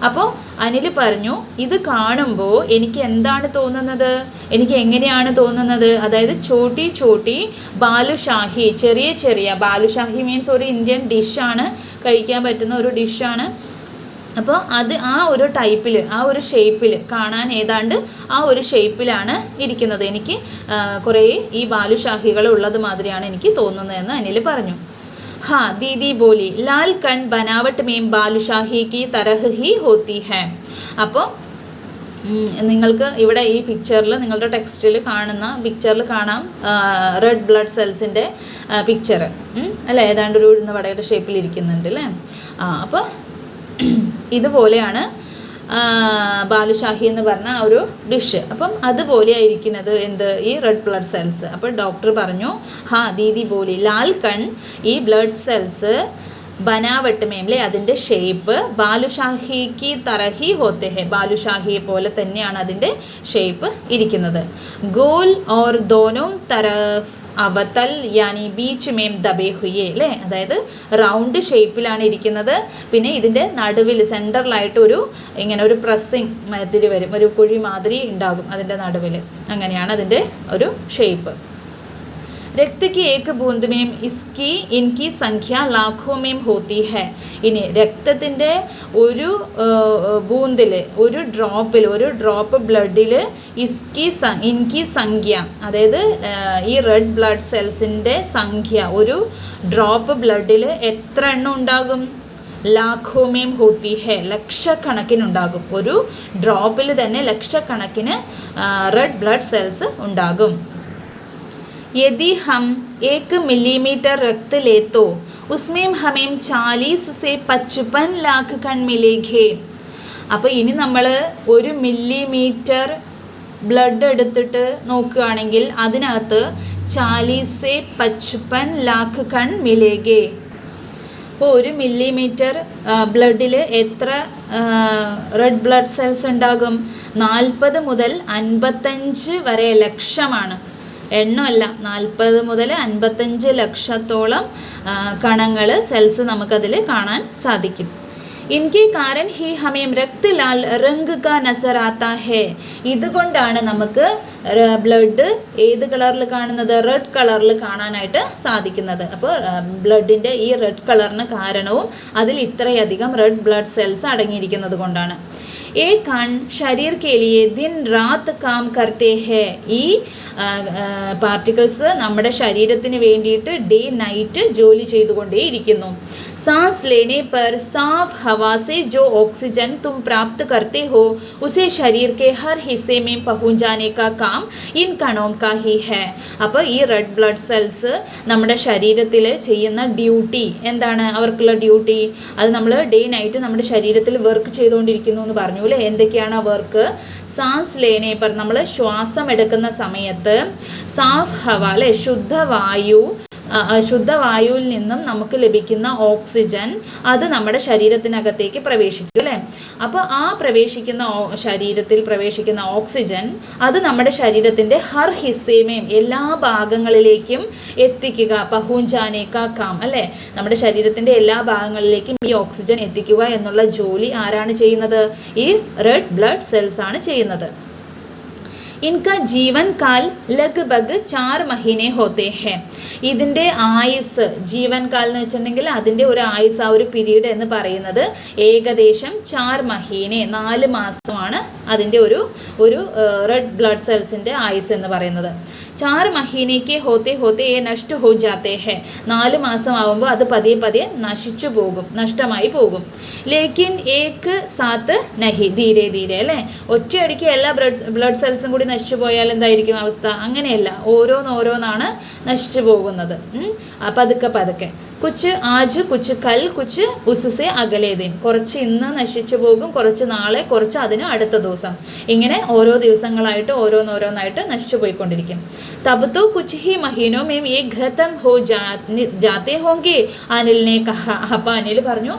അപ്പോൾ അനിൽ പറഞ്ഞു, ഇത് കാണുമ്പോൾ എനിക്ക് എന്താണ് തോന്നുന്നത്, എനിക്ക് എങ്ങനെയാണ് തോന്നുന്നത്, അതായത് ചോട്ടി ചോട്ടി ബാലുഷാഹി, ചെറിയ ചെറിയ, ബാലുഷാഹി മീൻസ് ഒരു ഇന്ത്യൻ ഡിഷാണ്, കഴിക്കാൻ പറ്റുന്ന ഒരു ഡിഷാണ്. അപ്പോൾ അത് ആ ഒരു ടൈപ്പിൽ, ആ ഒരു ഷേപ്പിൽ കാണാൻ ഏതാണ്ട് ആ ഒരു ഷേപ്പിലാണ് ഇരിക്കുന്നത്. എനിക്ക് കുറേ ഈ ബാലുഷാഹികൾ ഉള്ളത് മാതിരിയാണ് എനിക്ക് തോന്നുന്നതെന്ന് അനിൽ പറഞ്ഞു. हाँ दीदी बोली, लाल कण बनावट में बालुशाही की तरह ही होती है. അപ്പോൾ നിങ്ങൾക്ക് ഇവിടെ ഈ പിക്ചറിൽ, നിങ്ങളുടെ ടെക്സ്റ്റിൽ കാണുന്ന പിക്ചറിൽ കാണാം റെഡ് ബ്ലഡ് സെൽസിൻ്റെ പിക്ചർ അല്ലേ, ഏതാണ്ട് ഒരു ഉഴുന്ന വടയുടെ ഷേപ്പിലിരിക്കുന്നുണ്ട് അല്ലേ. അപ്പോൾ ഇതുപോലെയാണ് ബാലുഷാഹി എന്ന് പറഞ്ഞ ആ ഒരു ഡിഷ്. അപ്പം അതുപോലെ ആയിരിക്കുന്നത് എന്ത്, ഈ റെഡ് ബ്ലഡ് സെൽസ്. അപ്പോൾ ഡോക്ടർ പറഞ്ഞു, ഹാ ദീദി ബോലി, ലാൽ കൺ, ഈ ബ്ലഡ് സെൽസ് ബനാവട്ട് മേം, അല്ലേ, അതിൻ്റെ ഷേപ്പ് ബാലുഷാഹിക്ക് തറഹി ഹോത്തെ ഹെ, ബാലുഷാഹിയെ പോലെ തന്നെയാണ് അതിൻ്റെ ഷേപ്പ് ഇരിക്കുന്നത്. ഗോൽ ഓർ ദോനോ തരഫ് അവതൽ യാനി ബീച്ച് മേം ദബേ ഹുയെ, അല്ലേ, അതായത് റൗണ്ട് ഷേപ്പിലാണ് ഇരിക്കുന്നത്. പിന്നെ ഇതിൻ്റെ നടുവിൽ സെൻറ്ററിലായിട്ട് ഒരു ഇങ്ങനെ ഒരു പ്രസ്സിങ് മാതിരി വരും, ഒരു കുഴി മാതിരി ഉണ്ടാകും അതിൻ്റെ നടുവിൽ. അങ്ങനെയാണ് അതിൻ്റെ ഒരു ഷേപ്പ്. രക്ത की एक बूंद में इसकी इनकी संख्या लाखों में होती है. ഇനി രക്തത്തിൻ്റെ ഒരു ബൂന്തിൽ, ഒരു ഡ്രോപ്പിൽ, ഒരു ഡ്രോപ്പ് ബ്ലഡിൽ ഇൻകി സംഖ്യ, അതായത് ഈ റെഡ് ബ്ലഡ് സെൽസിൻ്റെ സംഖ്യ ഒരു ഡ്രോപ്പ് ബ്ലഡിൽ എത്ര എണ്ണം ഉണ്ടാകും? ലാഖോമേം ഹോത്തി ഹെ, ലക്ഷക്കണക്കിനുണ്ടാകും. ഒരു ഡ്രോപ്പിൽ തന്നെ ലക്ഷക്കണക്കിന് റെഡ് ബ്ലഡ് സെൽസ് ഉണ്ടാകും. यदि हम 1 मिलीमीटर रक्त ले तो उसमें हमें 40 से 55 लाख कण मिलेंगे. അപ്പോൾ ഇനി നമ്മൾ 1 മില്ലിമീറ്റർ ബ്ലഡ് എടുത്തിട്ട് നോക്കുകയാണെങ്കിൽ അതിനകത്ത് 40 से 55 लाख कण मिलेंगे. അപ്പോൾ 1 മില്ലിമീറ്റർ ബ്ലഡിൽ എത്ര റെഡ് ബ്ലഡ് സെൽസ് ഉണ്ടാകും? 40 മുതൽ 55 വരെ ലക്ഷമാണ്, എണ്ണമല്ല, 40 മുതൽ 55 ലക്ഷത്തോളം കണങ്ങൾ, സെൽസ് നമുക്കതിൽ കാണാൻ സാധിക്കും. ഇൻകെ കാരൻ ഹി ഹമേം രക്ത് ലാൽ റംഗ് കാ നസർ ആത്താ ഹേ, ഇതുകൊണ്ടാണ് നമുക്ക് ബ്ലഡ് ഏത് കളറിൽ കാണുന്നത്? റെഡ് കളറിൽ കാണാനായിട്ട് സാധിക്കുന്നത്. അപ്പോൾ ബ്ലഡിൻ്റെ ഈ റെഡ് കളറിന് കാരണവും അതിൽ ഇത്രയധികം റെഡ് ബ്ലഡ് സെൽസ് അടങ്ങിയിരിക്കുന്നത് കൊണ്ടാണ്. ये कण शरीर के लिए दिन रात काम करते हैं. ഈ പാർട്ടിക്കിൾസ് നമ്മുടെ ശരീരത്തിന് വേണ്ടിയിട്ട് ഡേ നൈറ്റ് ജോലി ചെയ്തുകൊണ്ടേയിരിക്കുന്നു. सांस लेने पर साफ हवा से जो ऑक्सीजन तुम प्राप्त करते हो उसे शरीर के हर हिस्से में पहुंच जाने का काम इन कणों का ही है. അപ്പോൾ ഈ റെഡ് ബ്ലഡ് സെൽസ് നമ്മുടെ ശരീരത്തിൽ ചെയ്യുന്ന ഡ്യൂട്ടി എന്താണ്? അവർക്കുള്ള ഡ്യൂട്ടി അത് നമ്മൾ ഡേ നൈറ്റ് നമ്മുടെ ശരീരത്തിൽ വർക്ക് ചെയ്തുകൊണ്ടിരിക്കുന്നു എന്ന് പറഞ്ഞു അല്ലേ? എന്തൊക്കെയാണ് ആ വർക്ക്? സാൻസ് ലേനെ പർ, നമ്മൾ ശ്വാസം എടുക്കുന്ന സമയത്ത് സാഫ് ഹവ അല്ലേ, ശുദ്ധവായുവിൽ നിന്നും നമുക്ക് ലഭിക്കുന്ന ഓക്സിജൻ അത് നമ്മുടെ ശരീരത്തിനകത്തേക്ക് പ്രവേശിക്കും അല്ലേ? അപ്പോൾ ആ ശരീരത്തിൽ പ്രവേശിക്കുന്ന ഓക്സിജൻ അത് നമ്മുടെ ശരീരത്തിൻ്റെ ഹർ ഹിസ്സേമേം, എല്ലാ ഭാഗങ്ങളിലേക്കും എത്തിക്കുക. പഹുഞ്ചാനെ കാ കാം അല്ലേ? നമ്മുടെ ശരീരത്തിൻ്റെ എല്ലാ ഭാഗങ്ങളിലേക്കും ഈ ഓക്സിജൻ എത്തിക്കുക എന്നുള്ള ജോലി ആരാണ് ചെയ്യുന്നത്? ഈ റെഡ് ബ്ലഡ് സെൽസ് ആണ് ചെയ്യുന്നത്. इनका जीवन काल लगभग 4 महीने होते हैं. ഇതിൻ്റെ ആയുസ്, ജീവൻ കാൽ എന്ന് വെച്ചിട്ടുണ്ടെങ്കിൽ അതിൻ്റെ ഒരു ആയുസ്, ആ ഒരു പീരീഡ് എന്ന് പറയുന്നത് ഏകദേശം 4 മഹീനെ 4 മാസമാണ് അതിൻ്റെ ഒരു റെഡ് ബ്ലഡ് സെൽസിൻ്റെ ആയുസ് എന്ന് പറയുന്നത്. 4 മഹീനയ്ക്ക് ഹോത്തെ ഹോത്തെ നഷ്ട ഹോ ജാത്തെ ഹെ, 4 മാസം ആകുമ്പോൾ അത് പതിയെ നശിച്ചു പോകും, നഷ്ടമായി പോകും. ലേക്കിൻ ഏക്ക് സാത്ത് നഹി, ധീരെ ധീരെ അല്ലേ? ഒറ്റയടിക്ക് എല്ലാ ബ്ലഡ് സെൽസും കൂടി നശിച്ചു പോയാൽ എന്തായിരിക്കും അവസ്ഥ? അങ്ങനെയല്ല, ഓരോന്നാണ് നശിച്ചു പോകുന്നത്. പതുക്കെ കുച്ച് ആജ് കുച്ച് കൽ കുച്ച് ഉസുസെ അകലേദിൻ, കുറച്ച് ഇന്ന് നശിച്ചു പോകും, കുറച്ച് നാളെ, കുറച്ച് അതിന് അടുത്ത ദിവസം, ഇങ്ങനെ ഓരോ ദിവസങ്ങളായിട്ട് ഓരോന്നായിട്ട് നശിച്ചു പോയിക്കൊണ്ടിരിക്കും. തബ് തോ കുച്ച് ഹി മഹീനോ മേം യേ ഖതം ഹോ ജാത്തെ ഹോങ്കെ, അനിലിനെ കഹ. അപ്പം അനിൽ പറഞ്ഞു,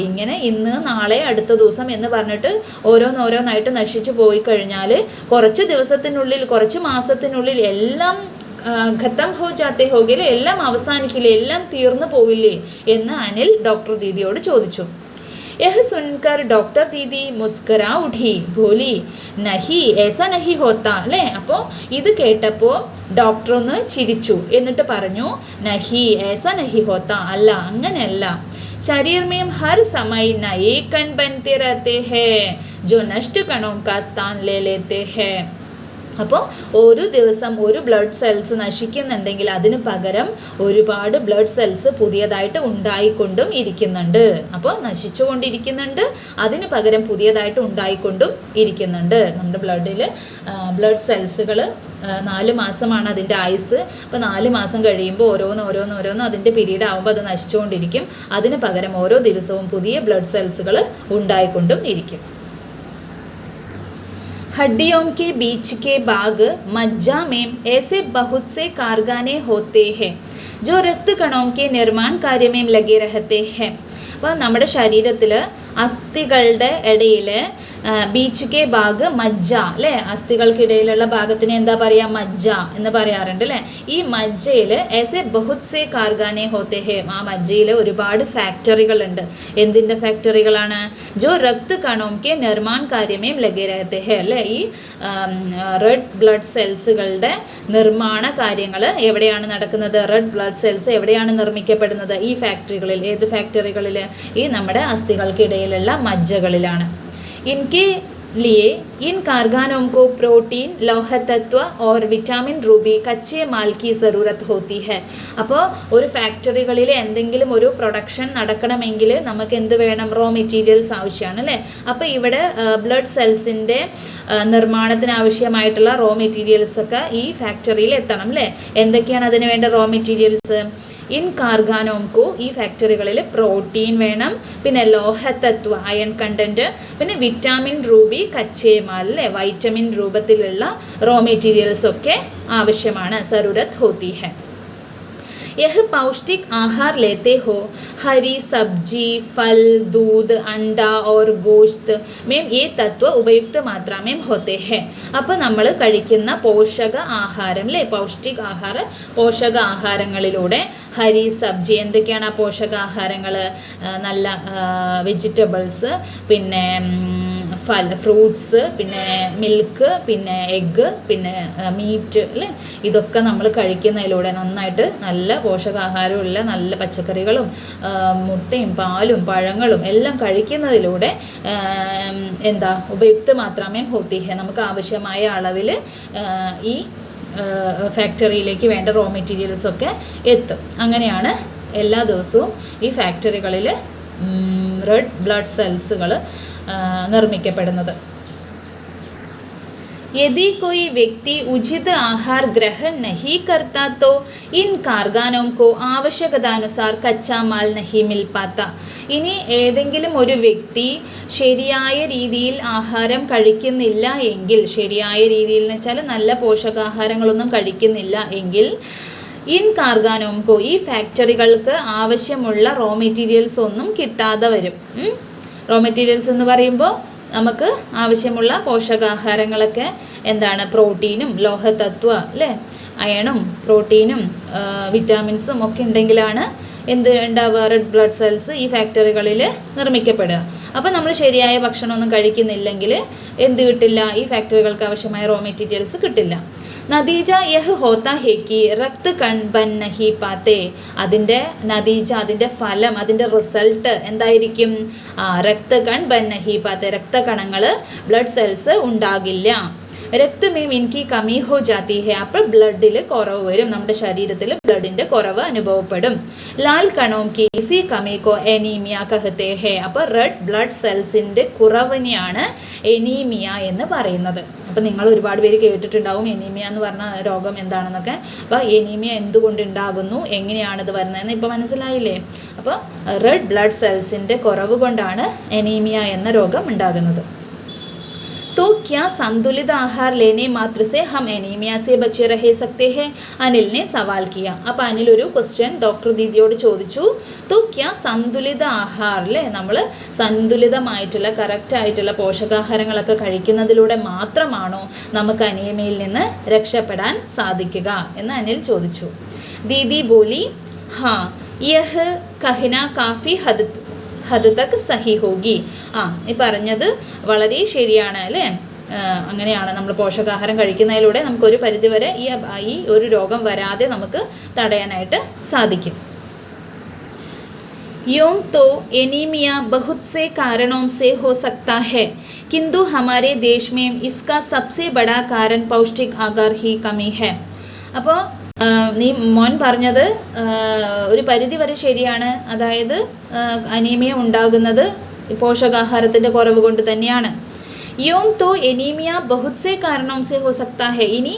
ഇങ്ങനെ ഇന്ന് നാളെ അടുത്ത ദിവസം എന്ന് പറഞ്ഞിട്ട് ഓരോന്നായിട്ട് നശിച്ചു പോയി കഴിഞ്ഞാൽ കുറച്ച് ദിവസത്തിനുള്ളിൽ, കുറച്ച് മാസത്തിനുള്ളിൽ എല്ലാം ഖത്തം ഹോ ജാത്തെ ഹോഗിലെ, എല്ലാം അവസാനിക്കില്ലേ, എല്ലാം തീർന്നു പോവില്ലേ എന്ന് അനിൽ ഡോക്ടർ ദീദിയോട് ചോദിച്ചു. यह सुनकर डॉक्टर दीदी मुस्कुरा उठी, बोली नहीं ऐसा नहीं होता അല്ലേ? അപ്പോൾ ഇത് കേട്ടപ്പോൾ ഡോക്ടർ ഒന്ന് ചിരിച്ചു, എന്നിട്ട് പറഞ്ഞു നഹി ऐसा नहीं होता, അല്ല അങ്ങനെയല്ല. शरीर में हर समय नए कण बनते रहते हैं जो नष्ट कणों का स्थान ले लेते हैं. അപ്പോൾ ഒരു ദിവസം ഒരു ബ്ലഡ് സെൽസ് നശിക്കുന്നുണ്ടെങ്കിൽ അതിന് പകരം ഒരുപാട് ബ്ലഡ് സെൽസ് പുതിയതായിട്ട് ഉണ്ടായിക്കൊണ്ടും ഇരിക്കുന്നുണ്ട്. അപ്പോൾ നശിച്ചുകൊണ്ടിരിക്കുന്നുണ്ട്, അതിന് പകരം പുതിയതായിട്ട് ഉണ്ടായിക്കൊണ്ടും ഇരിക്കുന്നുണ്ട്. നമ്മുടെ ബ്ലഡ് സെൽസുകൾ 4 മാസമാണ് അതിൻ്റെ ആയുസ്. അപ്പോൾ 4 മാസം കഴിയുമ്പോൾ ഓരോന്ന് അതിൻ്റെ പീരീഡ് ആകുമ്പോൾ അത് നശിച്ചുകൊണ്ടിരിക്കും. അതിന് പകരം ഓരോ ദിവസവും പുതിയ ബ്ലഡ് സെൽസുകൾ ഉണ്ടായിക്കൊണ്ടും ഇരിക്കും. हड्डियों के बीच के भाग मज्जा में ऐसे बहुत से कारखाने होते हैं जो रक्त कणों के निर्माण कार्य में लगे रहते हैं. അപ്പോൾ നമ്മുടെ ശരീരത്തിൽ അസ്ഥികളുടെ ഇടയിൽ ബീച്ച് കെ ഭാഗ് മജ്ജ അല്ലേ? അസ്ഥികൾക്കിടയിലുള്ള ഭാഗത്തിന് എന്താ പറയുക? മജ്ജ എന്ന് പറയാറുണ്ട് അല്ലേ? ഈ മജ്ജയിൽ ऐसे बहुत से कारखाने होते हैं, ആ മജ്ജയിൽ ഒരുപാട് ഫാക്ടറികളുണ്ട്. എന്തിൻ്റെ ഫാക്ടറികളാണ്? जो रक्त कणों के निर्माण कार्य में लगे रहते हैं അല്ലേ? ഈ റെഡ് ബ്ലഡ് സെൽസുകളുടെ നിർമ്മാണ കാര്യങ്ങൾ എവിടെയാണ് നടക്കുന്നത്? റെഡ് ബ്ലഡ് സെൽസ് എവിടെയാണ് നിർമ്മിക്കപ്പെടുന്നത്? ഈ ഫാക്ടറികളിൽ. ഏത് ഫാക്ടറികളിൽ? ഈ നമ്മുടെ അസ്ഥികൾക്കിടയിലുള്ള മജ്ജകളിലാണ്. इनके लिए इन कारखानों को प्रोटीन, लौह तत्व और विटामिन रूबी कच्चे माल की ज़रूरत होती है. അപ്പോൾ ഒരു ഫാക്ടറികളിൽ എന്തെങ്കിലും ഒരു പ്രൊഡക്ഷൻ നടക്കണമെങ്കിൽ നമുക്ക് എന്ത് വേണം? റോ മെറ്റീരിയൽസ് ആവശ്യമാണ് അല്ലേ? അപ്പോൾ ഇവിടെ ബ്ലഡ് സെൽസിൻ്റെ നിർമ്മാണത്തിന് ആവശ്യമായിട്ടുള്ള റോ മെറ്റീരിയൽസൊക്കെ ഈ ഫാക്ടറിയിൽ എത്തണം അല്ലേ? എന്തൊക്കെയാണ് അതിന് വേണ്ട റോ മെറ്റീരിയൽസ്? ഇൻ കാർഗാനോംകോ, ഈ ഫാക്ടറികളിൽ പ്രോട്ടീൻ വേണം, പിന്നെ ലോഹതത്വ അയൺ കണ്ടൻറ്റ്, പിന്നെ വിറ്റാമിൻ റൂബി കച്ചേമാൽ അല്ലേ? വൈറ്റമിൻ രൂപത്തിലുള്ള റോ മെറ്റീരിയൽസൊക്കെ ആവശ്യമാണ്. സറുരത്ത് ഹോത്തി ഹെ. यह पौष्टिक आहार लेते हो, हरी सब्जी, फल, दूध, अंडा और गोश्त में ये तत्व उपयुक्त मात्रा में होते हैं. അപ്പോൾ നമ്മൾ കഴിക്കുന്ന പോഷക ആഹാരം അല്ലേ? പോഷക ആഹാരങ്ങളിലൂടെ ഹരി സബ്ജി, എന്തൊക്കെയാണ് ആ പോഷകാഹാരങ്ങൾ? നല്ല വെജിറ്റബിൾസ്, പിന്നെ ഫ്രൂട്ട്സ്, പിന്നെ മിൽക്ക്, പിന്നെ എഗ്ഗ്, പിന്നെ മീറ്റ് അല്ലേ? ഇതൊക്കെ നമ്മൾ കഴിക്കുന്നതിലൂടെ നന്നായിട്ട് നല്ല പോഷകാഹാരമുള്ള നല്ല പച്ചക്കറികളും മുട്ടയും പാലും പഴങ്ങളും എല്ലാം കഴിക്കുന്നതിലൂടെ ഉപയുക്ത മാത്രമേ ഹോത്തി ഹെ, നമുക്ക് ആവശ്യമായ അളവിൽ ഈ ഫാക്ടറിയിലേക്ക് വേണ്ട റോ മെറ്റീരിയൽസൊക്കെ എത്തും. അങ്ങനെയാണ് എല്ലാ ദിവസവും ഈ ഫാക്ടറികളിൽ റെഡ് ബ്ലഡ് സെൽസുകൾ നിർമ്മിക്കപ്പെടുന്നത്. यदि कोई व्यक्ति उचित आहार ग्रहण नहीं करता तो इन कारखानों को आवश्यकतानुसार कच्चा माल नहीं मिल पाता. ഇനി ഏതെങ്കിലും ഒരു വ്യക്തി ശരിയായ രീതിയിൽ ആഹാരം കഴിക്കുന്നില്ല എങ്കിൽ, ശരിയായ രീതിയിൽ എന്ന് വെച്ചാൽ നല്ല പോഷകാഹാരങ്ങളൊന്നും കഴിക്കുന്നില്ല എങ്കിൽ, ഇൻ കാർഗാനോംകോ ഈ ഫാക്ടറികൾക്ക് ആവശ്യമുള്ള റോ മെറ്റീരിയൽസ് ഒന്നും കിട്ടാതെ വരും. റോ മെറ്റീരിയൽസ് എന്ന് പറയുമ്പോൾ നമുക്ക് ആവശ്യമുള്ള പോഷകാഹാരങ്ങളൊക്കെ എന്താണ്? പ്രോട്ടീനും ലോഹതത്വ അല്ലേ, അയണും പ്രോട്ടീനും വിറ്റാമിൻസും ഒക്കെ ഉണ്ടെങ്കിലാണ് എന്ത് ഉണ്ടാവുക? റെഡ് ബ്ലഡ് സെൽസ് ഈ ഫാക്ടറികളിൽ നിർമ്മിക്കപ്പെടുക. അപ്പോൾ നമ്മൾ ശരിയായ ഭക്ഷണമൊന്നും കഴിക്കുന്നില്ലെങ്കിൽ എന്ത് കിട്ടില്ല? ഈ ഫാക്ടറികൾക്ക് ആവശ്യമായ റോ മെറ്റീരിയൽസ് കിട്ടില്ല. നതീജ യഹ് ഹോത്ത ഹേ കി രക്ത് കൺ ബൻ നഹി പാത്തേ. അതിൻ്റെ നതീജ, അതിൻ്റെ ഫലം, അതിൻ്റെ റിസൾട്ട് എന്തായിരിക്കും? രക്ത് കൺ ബൻ നഹി പാത്തേ, രക്തകണങ്ങൾ ബ്ലഡ് സെൽസ് ഉണ്ടാകില്ല. രക്തമേം ഇൻകി കമി ഹോ ജാതി ഹെ, അപ്പോൾ ബ്ലഡിൽ കുറവ് വരും, നമ്മുടെ ശരീരത്തിൽ ബ്ലഡിൻ്റെ കുറവ് അനുഭവപ്പെടും. ലാൽ കണോം കി ഇസി കമി കോ എനീമിയ കഹത്തെ ഹെ, അപ്പോൾ റെഡ് ബ്ലഡ് സെൽസിൻ്റെ കുറവിനെയാണ് എനീമിയ എന്ന് പറയുന്നത്. അപ്പോൾ നിങ്ങൾ ഒരുപാട് പേര് കേട്ടിട്ടുണ്ടാവും എനീമിയ എന്ന് പറഞ്ഞ രോഗം എന്താണെന്നൊക്കെ. അപ്പോൾ എനീമിയ എന്തുകൊണ്ടുണ്ടാകുന്നു, എങ്ങനെയാണിത് വരുന്നതെന്ന് ഇപ്പോൾ മനസ്സിലായില്ലേ? അപ്പോൾ റെഡ് ബ്ലഡ് സെൽസിൻ്റെ കുറവ് കൊണ്ടാണ് എനീമിയ എന്ന രോഗം ഉണ്ടാകുന്നത്. तो क्या संतुलित आहार लेने मात्र से हम एनीमिया से बचे रह सकते हैं? അനിൽ ने सवाल किया. അപ്പോൾ അനിൽ ഒരു ക്വസ്റ്റ്യൻ ഡോക്ടർ ദീദിയോട് ചോദിച്ചു. तो क्या संतुलित आहार അല്ലേ, നമ്മൾ സന്തുലിതമായിട്ടുള്ള കറക്റ്റായിട്ടുള്ള പോഷകാഹാരങ്ങളൊക്കെ കഴിക്കുന്നതിലൂടെ മാത്രമാണോ നമുക്ക് അനീമിയയിൽ നിന്ന് രക്ഷപ്പെടാൻ സാധിക്കുക എന്ന് അനിൽ ചോദിച്ചു. ദീദി ബോലി ഹാ യഹ് കഹന കാഫി ഹദ് തക് സഹി ഹോഗി. ഈ പറഞ്ഞത് വളരെ ശരിയാണ് അല്ലേ. അങ്ങനെയാണ്, നമ്മൾ പോഷകാഹാരം കഴിക്കുന്നതിലൂടെ നമുക്കൊരു പരിധിവരെ ഈ ഒരു രോഗം വരാതെ നമുക്ക് തടയാനായിട്ട് സാധിക്കും. यूं तो एनीमिया बहुत से कारणों से हो सकता है, किंतु हमारे देश में इसका सबसे बड़ा कारण पौष्टिक आहार ही कमी है. അപ്പോൾ നീ മോൻ പറഞ്ഞത് ഒരു പരിധി വരെ ശരിയാണ്. അതായത് അനീമിയ ഉണ്ടാകുന്നത് പോഷകാഹാരത്തിൻ്റെ കുറവ് കൊണ്ട് തന്നെയാണ്. യോം തോ എനീമിയ ബഹുത് സേ കാരണോം സേ ഹോ സക്താ ഹെ. ഇനി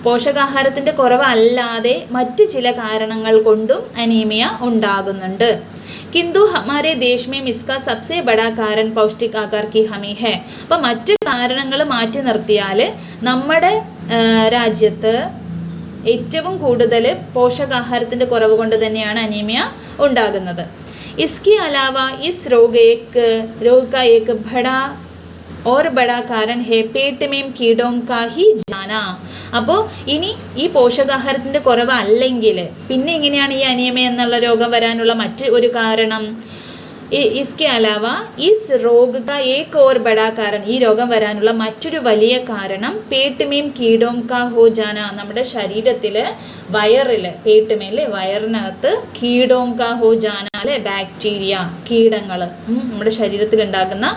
പോഷകാഹാരത്തിൻ്റെ കുറവ് അല്ലാതെ മറ്റ് ചില കാരണങ്ങൾ കൊണ്ടും അനീമിയ ഉണ്ടാകുന്നുണ്ട്. കിന്തു ഹമാരെ ദേശ് മേം ഇസ്കാ സബ്സെ ബഡാ കാരൺ പൗഷ്ടിക് ആഹാർ കി ഹമി ഹെ. അപ്പം മറ്റ് കാരണങ്ങൾ മാറ്റി നിർത്തിയാൽ നമ്മുടെ രാജ്യത്ത് ഏറ്റവും കൂടുതൽ പോഷകാഹാരത്തിൻ്റെ കുറവ് കൊണ്ട് തന്നെയാണ് അനീമിയ ഉണ്ടാകുന്നത്. इसके अलावा इस रोग का एक बड़ा और बड़ा कारण है पेट में कीड़ों का ही जाना. അപ്പോൾ ഇനി ഈ പോഷകാഹാരത്തിൻ്റെ കുറവ് അല്ലെങ്കിൽ പിന്നെ എങ്ങനെയാണ് ഈ അനീമിയ എന്നുള്ള രോഗം വരാനുള്ള മറ്റ് ഒരു കാരണം? इसके अलावा इस रोग का एक और बड़ा कारण, ഈ രോഗം വരാനുള്ള മറ്റൊരു വലിയ കാരണം പേട്ടുമേം കീടോം കാ ഹോ ജാന, നമ്മുടെ ശരീരത്തിൽ വയറിൽ, പേട്ടുമേലെ വയറിനകത്ത് കീടോം കാ ഹോ ജാന അല്ലെ, ബാക്ടീരിയ, കീടങ്ങൾ, നമ്മുടെ ശരീരത്തിൽ ഉണ്ടാകുന്ന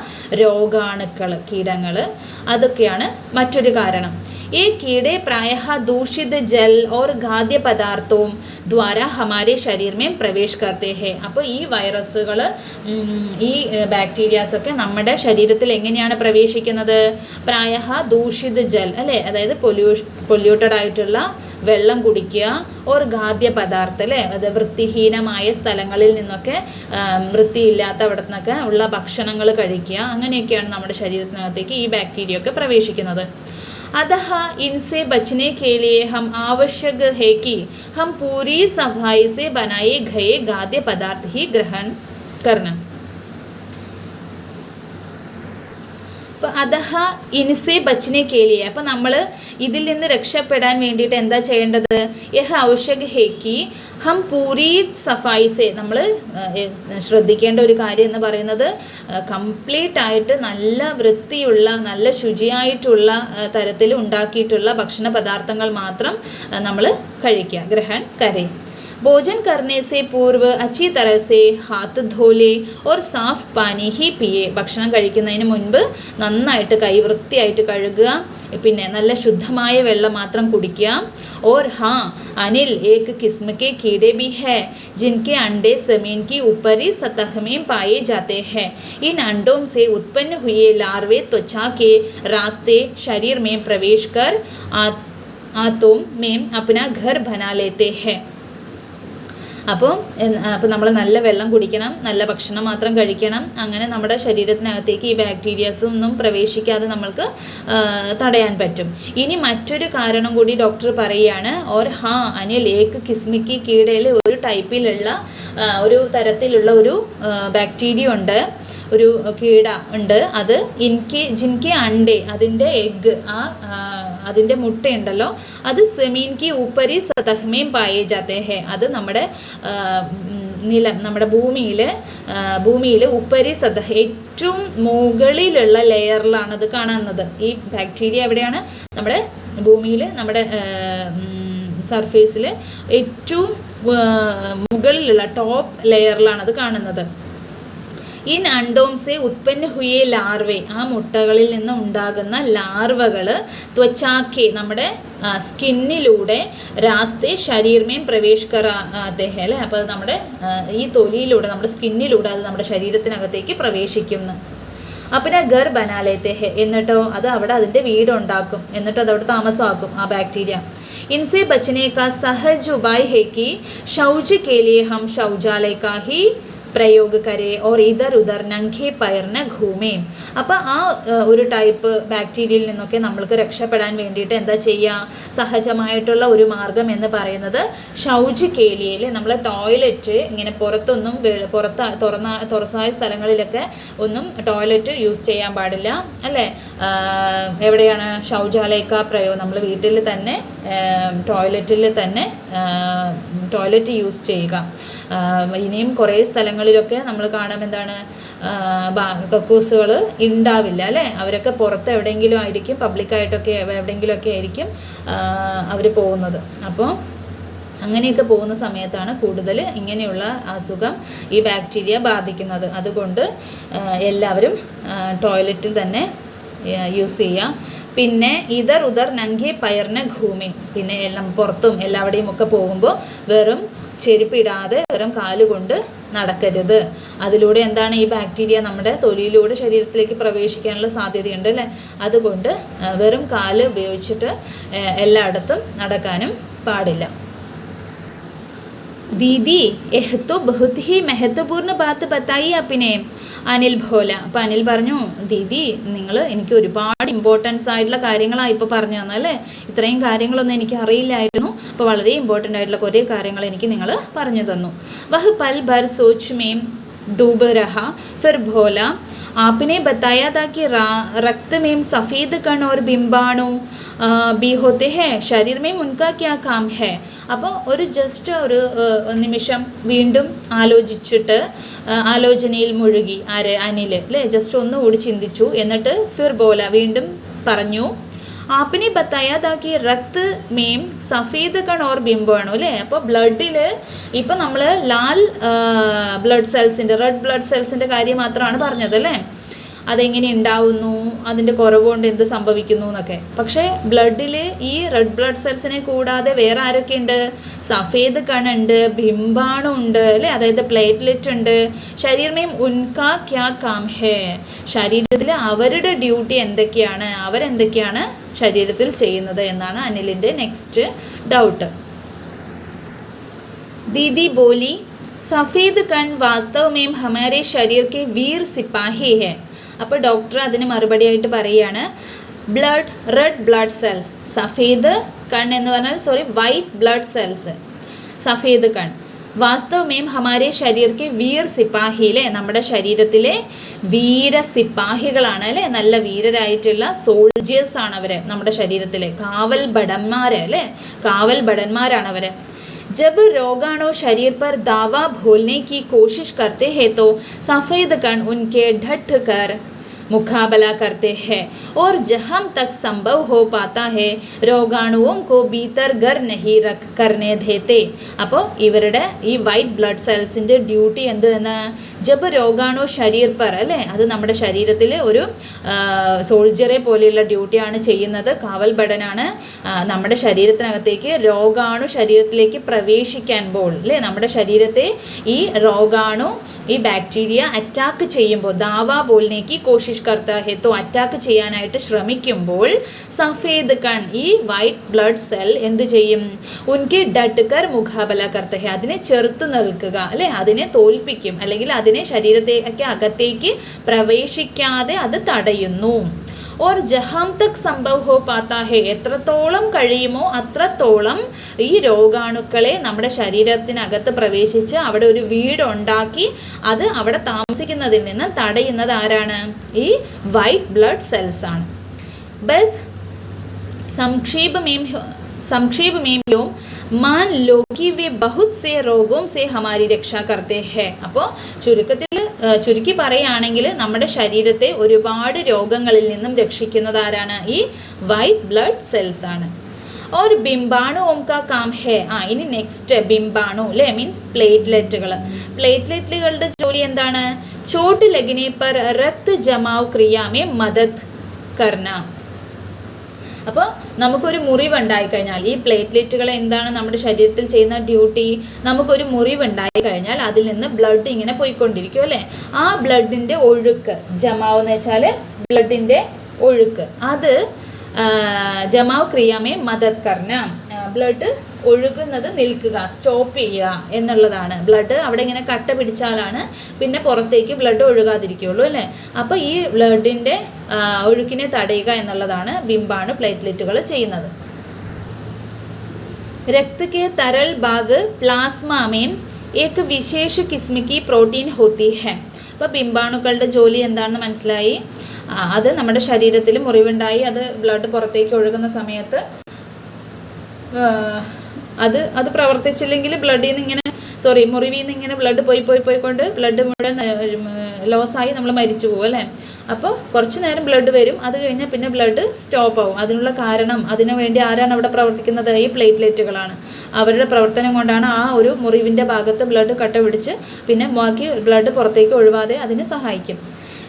രോഗാണുക്കൾ, കീടങ്ങൾ, അതൊക്കെയാണ് മറ്റൊരു കാരണം. ये कीड़े प्रायः दूषित जल और खाद्य पदार्थों द्वारा हमारे शरीर में प्रवेश करते हैं. അപ്പോൾ ഈ വൈറസുകൾ, ഈ ബാക്ടീരിയാസൊക്കെ നമ്മുടെ ശരീരത്തിൽ എങ്ങനെയാണ് പ്രവേശിക്കുന്നത്? പ്രായഃ ദൂഷിത ജൽ അല്ലേ, അതായത് പൊല്യൂട്ടഡ് ആയിട്ടുള്ള വെള്ളം കുടിക്കുക, ഓർ ഖാദ്യ പദാർത്ഥ അല്ലേ, അത് വൃത്തിഹീനമായ സ്ഥലങ്ങളിൽ നിന്നൊക്കെ, വൃത്തിയില്ലാത്ത അവിടെ നിന്നൊക്കെ ഉള്ള ഭക്ഷണങ്ങൾ കഴിക്കുക, അങ്ങനെയൊക്കെയാണ് നമ്മുടെ ശരീരത്തിനകത്തേക്ക് ഈ ബാക്ടീരിയ ഒക്കെ പ്രവേശിക്കുന്നത്. अतः इनसे बचने के लिए हम आवश्यक है कि हम पूरी सफाई से बनाए गए खाद्य पदार्थ ही ग्रहण करना. അപ്പോൾ അതഹ ഇൻസെ ബച്ചനെ കേലിയെ, അപ്പോൾ നമ്മൾ ഇതിൽ നിന്ന് രക്ഷപ്പെടാൻ വേണ്ടിയിട്ട് എന്താ ചെയ്യേണ്ടത്? യഹ് ഔഷക് ഹേക്കി ഹം പൂരി സഫായിസെ, നമ്മൾ ശ്രദ്ധിക്കേണ്ട ഒരു കാര്യം എന്ന് പറയുന്നത് കംപ്ലീറ്റ് ആയിട്ട് നല്ല വൃത്തിയുള്ള, നല്ല ശുചിയായിട്ടുള്ള തരത്തിൽ ഉണ്ടാക്കിയിട്ടുള്ള ഭക്ഷണ പദാർത്ഥങ്ങൾ മാത്രം നമ്മൾ കഴിക്കുക. ഗ്രഹൺ കരേ. भोजन करने से पूर्व अच्छी तरह से हाथ धो ले और साफ पानी ही पिए. ഭക്ഷണം കഴിക്കുന്നതിന് മുൻപ് നന്നായിട്ട് കൈ വൃത്തിയായിട്ട് കഴുകുക, പിന്നെ നല്ല ശുദ്ധമായ വെള്ളം മാത്രം കുടിക്കുക. और हाँ अनिल एक किस्म के कीड़े भी है जिनके अंडे जमीन की ऊपरी सतह में पाए जाते हैं. इन अंडों से उत्पन्न हुए लार्वे त्वचा के रास्ते शरीर में प्रवेश कर आंतों में अपना घर बना लेते हैं. അപ്പോൾ നമ്മൾ നല്ല വെള്ളം കുടിക്കണം, നല്ല ഭക്ഷണം മാത്രം കഴിക്കണം. അങ്ങനെ നമ്മുടെ ശരീരത്തിനകത്തേക്ക് ഈ ബാക്ടീരിയാസും ഒന്നും പ്രവേശിക്കാതെ നമ്മൾക്ക് തടയാൻ പറ്റും. ഇനി മറ്റൊരു കാരണം കൂടി ഡോക്ടർ പറയുകയാണ്. ഓർ ഹാ അനിൽ ഏക്ക് കിസ്മിക്ക് കീടയിൽ ഒരു ടൈപ്പിലുള്ള ഒരു തരത്തിലുള്ള ഒരു ബാക്ടീരിയ ഉണ്ട്, ഒരു കീട ഉണ്ട്. അത് ജിൻകെ അണ്ടേ, അതിൻ്റെ എഗ്ഗ്, അതിൻ്റെ മുട്ടയുണ്ടല്ലോ, അത് സെമീൻക്ക് ഊപ്പരി സതഹ്മേം പായേ ജാത്തേ ഹേ. അത് നമ്മുടെ നമ്മുടെ ഭൂമിയിൽ ഉപ്പരി സതഹ്, ഏറ്റവും മുകളിലുള്ള ലെയറിലാണ് അത് കാണുന്നത്. ഈ ബാക്ടീരിയ എവിടെയാണ്? നമ്മുടെ ഭൂമിയിൽ, നമ്മുടെ സർഫേസിൽ ഏറ്റവും മുകളിലുള്ള ടോപ്പ് ലെയറിലാണ് അത് കാണുന്നത്. ഇൻ അണ്ടോംസെ ഉത്പന്ന ഹുയെ ലാർവെ, ആ മുട്ടകളിൽ നിന്ന് ഉണ്ടാകുന്ന ലാർവകൾ ത്വച്ചാക്കെ, നമ്മുടെ സ്കിന്നിലൂടെ, രാസ്തെ ശരീരമേം പ്രവേശ് കറാത്തെ ഹേ അല്ലേ. അപ്പോൾ അത് നമ്മുടെ ഈ തൊലിയിലൂടെ, നമ്മുടെ സ്കിന്നിലൂടെ അത് നമ്മുടെ ശരീരത്തിനകത്തേക്ക് പ്രവേശിക്കുന്നു. അപ്പിനെ ഗർ ബനാലേത്തെ ഹേ, എന്നിട്ടോ അത് അവിടെ അതിൻ്റെ വീടുണ്ടാക്കും, എന്നിട്ട് അതവിടെ താമസമാക്കും ആ ബാക്ടീരിയ. इनसे बचने का सहज उपाय है कि शौच के लिए हम शौचालय का ही പ്രയോഗ കരേ ഓർ ഇതർ ഉദർ നംഘെ പയർന ഘൂമേ. അപ്പോൾ ആ ഒരു ടൈപ്പ് ബാക്ടീരിയയിൽ നിന്നൊക്കെ നമ്മൾക്ക് രക്ഷപ്പെടാൻ വേണ്ടിയിട്ട് എന്താ ചെയ്യുക? സഹജമായിട്ടുള്ള ഒരു മാർഗം എന്ന് പറയുന്നത് ഷൗജ് കേലിയയിൽ നമ്മൾ ടോയ്ലറ്റ് ഇങ്ങനെ പുറത്തൊന്നും തുറസായ സ്ഥലങ്ങളിലൊക്കെ ഒന്നും ടോയ്ലറ്റ് യൂസ് ചെയ്യാൻ പാടില്ല അല്ലേ. എവിടെയാണ് ശൗചാലയക്ക പ്രയോഗം? നമ്മൾ വീട്ടിൽ തന്നെ ടോയ്ലറ്റിൽ തന്നെ ടോയ്ലറ്റ് യൂസ് ചെയ്യുക. ഇനിയും കുറേ സ്ഥലങ്ങളിലൊക്കെ നമ്മൾ കാണാം എന്താണ്, കക്കൂസുകൾ ഉണ്ടാവില്ല അല്ലേ. അവരൊക്കെ പുറത്ത് എവിടെയെങ്കിലും ആയിരിക്കും, പബ്ലിക്കായിട്ടൊക്കെ എവിടെയെങ്കിലുമൊക്കെ ആയിരിക്കും അവർ പോകുന്നത്. അപ്പോൾ അങ്ങനെയൊക്കെ പോകുന്ന സമയത്താണ് കൂടുതൽ ഇങ്ങനെയുള്ള അസുഖം ഈ ബാക്ടീരിയ ബാധിക്കുന്നത്. അതുകൊണ്ട് എല്ലാവരും ടോയ്ലറ്റിൽ തന്നെ യൂസ് ചെയ്യുക. പിന്നെ ഇതർ ഉദർ നംഘെ പയർന ഘൂമി, പിന്നെ എല്ലാം പുറത്തും എല്ലാവിടെയും ഒക്കെ പോകുമ്പോൾ വെറും ചെരുപ്പിടാതെ വെറും കാലുകൊണ്ട് നടക്കരുത്. അതിലൂടെ എന്താണ്, ഈ ബാക്ടീരിയ നമ്മുടെ തൊലിയിലൂടെ ശരീരത്തിലേക്ക് പ്രവേശിക്കാനുള്ള സാധ്യതയുണ്ട് അല്ലേ. അതുകൊണ്ട് വെറും കാല് ഉപയോഗിച്ചിട്ട് എല്ലായിടത്തും നടക്കാനും പാടില്ല. दीदी यह तो बहुत ही महत्वपूर्ण बात बताई आपने അനിൽ ഭോല. അപ്പോൾ അനിൽ പറഞ്ഞു, ദീദി നിങ്ങൾ എനിക്ക് ഒരുപാട് ഇമ്പോർട്ടൻസ് ആയിട്ടുള്ള കാര്യങ്ങളാണ് ഇപ്പോൾ പറഞ്ഞു തന്നല്ലേ. ഇത്രയും കാര്യങ്ങളൊന്നും എനിക്ക് അറിയില്ലായിരുന്നു. അപ്പോൾ വളരെ ഇമ്പോർട്ടൻ്റ് ആയിട്ടുള്ള കുറേ കാര്യങ്ങൾ എനിക്ക് നിങ്ങൾ പറഞ്ഞു തന്നു. വഹ് പൽ ഭർ സോച്ച് മേം ഡൂബ് രഹ ഫിർ ഭോല आपने बताया था कि रक्त में सफ़ेद कण और बिंबाणु भी होते हैं, शरीर में उनका क्या काम है. അപ്പോൾ ഒരു ജസ്റ്റ് ഒരു നിമിഷം വീണ്ടും ആലോചനയിൽ മുഴുകി അനിൽ അല്ലേ. ജസ്റ്റ് ഒന്നുകൂടി ചിന്തിച്ചു. എന്നിട്ട് ഫിർ ബോല, വീണ്ടും പറഞ്ഞു, ആപ്പിനെ ബത്തായാ താക്കി രക്ത് മേം സഫേദ് കൺ ഓർ ബിംബാണു അല്ലേ. അപ്പോൾ ബ്ലഡിൽ ഇപ്പം നമ്മൾ ലാൽ ബ്ലഡ് സെൽസിൻ്റെ, റെഡ് ബ്ലഡ് സെൽസിൻ്റെ കാര്യം മാത്രമാണ് പറഞ്ഞത് അല്ലേ. അതെങ്ങനെ ഉണ്ടാവുന്നു, അതിൻ്റെ കുറവുകൊണ്ട് എന്ത് സംഭവിക്കുന്നു എന്നൊക്കെ. പക്ഷേ ബ്ലഡിൽ ഈ റെഡ് ബ്ലഡ് സെൽസിനെ കൂടാതെ വേറെ ആരൊക്കെ ഉണ്ട്? സഫേദ് കണുണ്ട്, ബിംബാണു ഉണ്ട് അല്ലേ, അതായത് പ്ലേറ്റ്ലെറ്റ് ഉണ്ട്. ശരീരമേം ഉൻകാ ക്യാ കാം ഹേ, ശരീരത്തിൽ അവരുടെ ഡ്യൂട്ടി എന്തൊക്കെയാണ്, അവരെന്തൊക്കെയാണ് ശരീരത്തിൽ ചെയ്യുന്നത് എന്നാണ് അനിലിൻ്റെ നെക്സ്റ്റ് ഡൗട്ട്. ദീദി ബോലി സഫേദ് കൺ വാസ്തവ് മേം ഹമാരെ ശരീർ കെ വീർ സിപ്പാഹി ഹേ. അപ്പോൾ ഡോക്ടർ അതിന് മറുപടിയായിട്ട് പറയുകയാണ്, റെഡ് ബ്ലഡ് സെൽസ്, സഫേദ് കൺ എന്ന് പറഞ്ഞാൽ വൈറ്റ് ബ്ലഡ് സെൽസ്, സഫേദ് കൺ വാസ്തവ് മേം ഹമാരെ ശരീർ കെ വീർ സിപ്പാഹിയിലെ, നമ്മുടെ ശരീരത്തിലെ വീര സിപ്പാഹികളാണ് അല്ലേ. നല്ല വീരരായിട്ടുള്ള സോൾജേഴ്സ് ആണ് അവർ, നമ്മുടെ ശരീരത്തിലെ കാവൽ ഭടന്മാർ അല്ലേ, കാവൽ ഭടന്മാരാണ് അവർ. जब रोगाणु शरीर पर दावा भोलने की कोशिश करते हैं तो सफ़ेद कण उनके ढट कर मुकाबला करते हैं और जहाँ तक संभव हो पाता है രോഗാണുവും को भीतर घर नहीं रख करने देते. അപ്പോൾ ഇവരുടെ ഈ വൈറ്റ് ബ്ലഡ് സെൽസിൻ്റെ ഡ്യൂട്ടി എന്തെന്ന്, ജബ് രോഗാണു ശരീർ പർ അല്ലേ, അത് നമ്മുടെ ശരീരത്തിൽ ഒരു സോൾജറെ പോലെയുള്ള ഡ്യൂട്ടിയാണ് ചെയ്യുന്നത്, കാവൽ ഭടനാണ്. നമ്മുടെ ശരീരത്തിനകത്തേക്ക് രോഗാണു ശരീരത്തിലേക്ക് പ്രവേശിക്കുമ്പോൾ അല്ലേ, നമ്മുടെ ശരീരത്തെ ഈ രോഗാണു ഈ ബാക്ടീരിയ അറ്റാക്ക് ചെയ്യുമ്പോൾ ദാവാ ബോൾനേക്ക് കോഷിഷ് കർത്താ ഹെ, തോ അറ്റാക്ക് ചെയ്യാനായിട്ട് ശ്രമിക്കുമ്പോൾ സഫേദ് കൺ ഈ വൈറ്റ് ബ്ലഡ് സെൽ എന്ത് ചെയ്യും, ഉൻകെ ഡട്കർ മുഖാബല കർത്ത ഹെ, അതിനെ ചെറുത്ത് നിൽക്കുക അല്ലേ, അതിനെ തോൽപ്പിക്കും, അല്ലെങ്കിൽ അതിനെ ശരീരത്തേക്ക് അകത്തേക്ക് പ്രവേശിക്കാതെ അത് തടയുന്നു. और जहाँ तक संभव हो पाता है, എത്രത്തോളം കഴിയുമോ അത്രത്തോളം ഈ രോഗാണുക്കളെ നമ്മുടെ ശരീരത്തിനകത്ത് പ്രവേശിച്ച് അവിടെ ഒരു വീടുണ്ടാക്കി അത് അവിടെ താമസിക്കുന്നതിൽ നിന്ന് തടയുന്നത് ആരാണ്, ഈ വൈറ്റ് ബ്ലഡ് സെൽസ് ആണ്. ബസ് संक्षेप में मान लो कि वे बहुत से रोगों से हमारी रक्षा करते हैं. അപ്പോൾ ചുരുക്കി പറയുകയാണെങ്കിൽ നമ്മുടെ ശരീരത്തെ ഒരുപാട് രോഗങ്ങളിൽ നിന്നും രക്ഷിക്കുന്നത് ആരാണ്, ഈ വൈറ്റ് ബ്ലഡ് സെൽസ് ആണ്. और ബിംബാണുओं का काम है. ഇനി നെക്സ്റ്റ് ബിംബാണു അല്ലേ, മീൻസ് പ്ലേറ്റ്ലെറ്റുകൾ. പ്ലേറ്റ്ലെറ്റുകളുടെ ജോലി എന്താണ്, ചോട്ട് ലഗ്നെ पर रक्त जमाव क्रिया में मदद करना. അപ്പോൾ നമുക്കൊരു മുറിവുണ്ടായിക്കഴിഞ്ഞാൽ ഈ പ്ലേറ്റ്ലെറ്റുകൾ എന്താണ് നമ്മുടെ ശരീരത്തിൽ ചെയ്യുന്ന ഡ്യൂട്ടി, നമുക്കൊരു മുറിവുണ്ടായി കഴിഞ്ഞാൽ അതിൽ നിന്ന് ബ്ലഡ് ഇങ്ങനെ പോയിക്കൊണ്ടിരിക്കും അല്ലേ, ആ ബ്ലഡിൻ്റെ ഒഴുക്ക്, ജമാവ് എന്ന് വെച്ചാൽ ബ്ലഡിൻ്റെ ഒഴുക്ക്, അത് ജമാവ് ക്രിയാമേ മദത് കർണ, ബ്ലഡ് ഒഴുകുന്നത് നിൽക്കുക, സ്റ്റോപ്പ് ചെയ്യുക എന്നുള്ളതാണ്. ബ്ലഡ് അവിടെ ഇങ്ങനെ കട്ട പിടിച്ചാലാണ് പിന്നെ പുറത്തേക്ക് ബ്ലഡ് ഒഴുകാതിരിക്കുകയുള്ളൂ അല്ലേ. അപ്പോൾ ഈ ബ്ലഡിൻ്റെ ഒഴുക്കിനെ തടയുക എന്നുള്ളതാണ് ബിംബാണു പ്ലേറ്റ്ലെറ്റുകൾ ചെയ്യുന്നത്. रक्त के तरल भाग प्लाज्मा में एक विशेष किस्म की प्रोटीन होती है. അപ്പോൾ ബിംബാണുക്കളുടെ ജോലി എന്താണെന്ന് മനസ്സിലായി. അത് നമ്മുടെ ശരീരത്തിൽ മുറിവുണ്ടായി അത് ബ്ലഡ് പുറത്തേക്ക് ഒഴുകുന്ന സമയത്ത് അത് പ്രവർത്തിച്ചില്ലെങ്കിൽ ബ്ലഡിൽ നിന്ന് ഇങ്ങനെ മുറിവിൽ നിന്ന് ഇങ്ങനെ ബ്ലഡ് പോയിക്കൊണ്ട് ബ്ലഡ് മുഴുവൻ ലോസായി നമ്മൾ മരിച്ചു പോകും അല്ലേ. അപ്പോൾ കുറച്ച് നേരം ബ്ലഡ് വരും, അത് കഴിഞ്ഞാൽ പിന്നെ ബ്ലഡ് സ്റ്റോപ്പ് ആവും. അതിനുള്ള കാരണം, അതിനു വേണ്ടി ആരാണ് അവിടെ പ്രവർത്തിക്കുന്നത്, ഈ പ്ലേറ്റ്ലെറ്റുകളാണ്. അവരുടെ പ്രവർത്തനം കൊണ്ടാണ് ആ ഒരു മുറിവിൻ്റെ ഭാഗത്ത് ബ്ലഡ് കട്ട പിടിച്ച് പിന്നെ ബാക്കി ബ്ലഡ് പുറത്തേക്ക് ഒഴുകാതെ അതിന് സഹായിക്കും.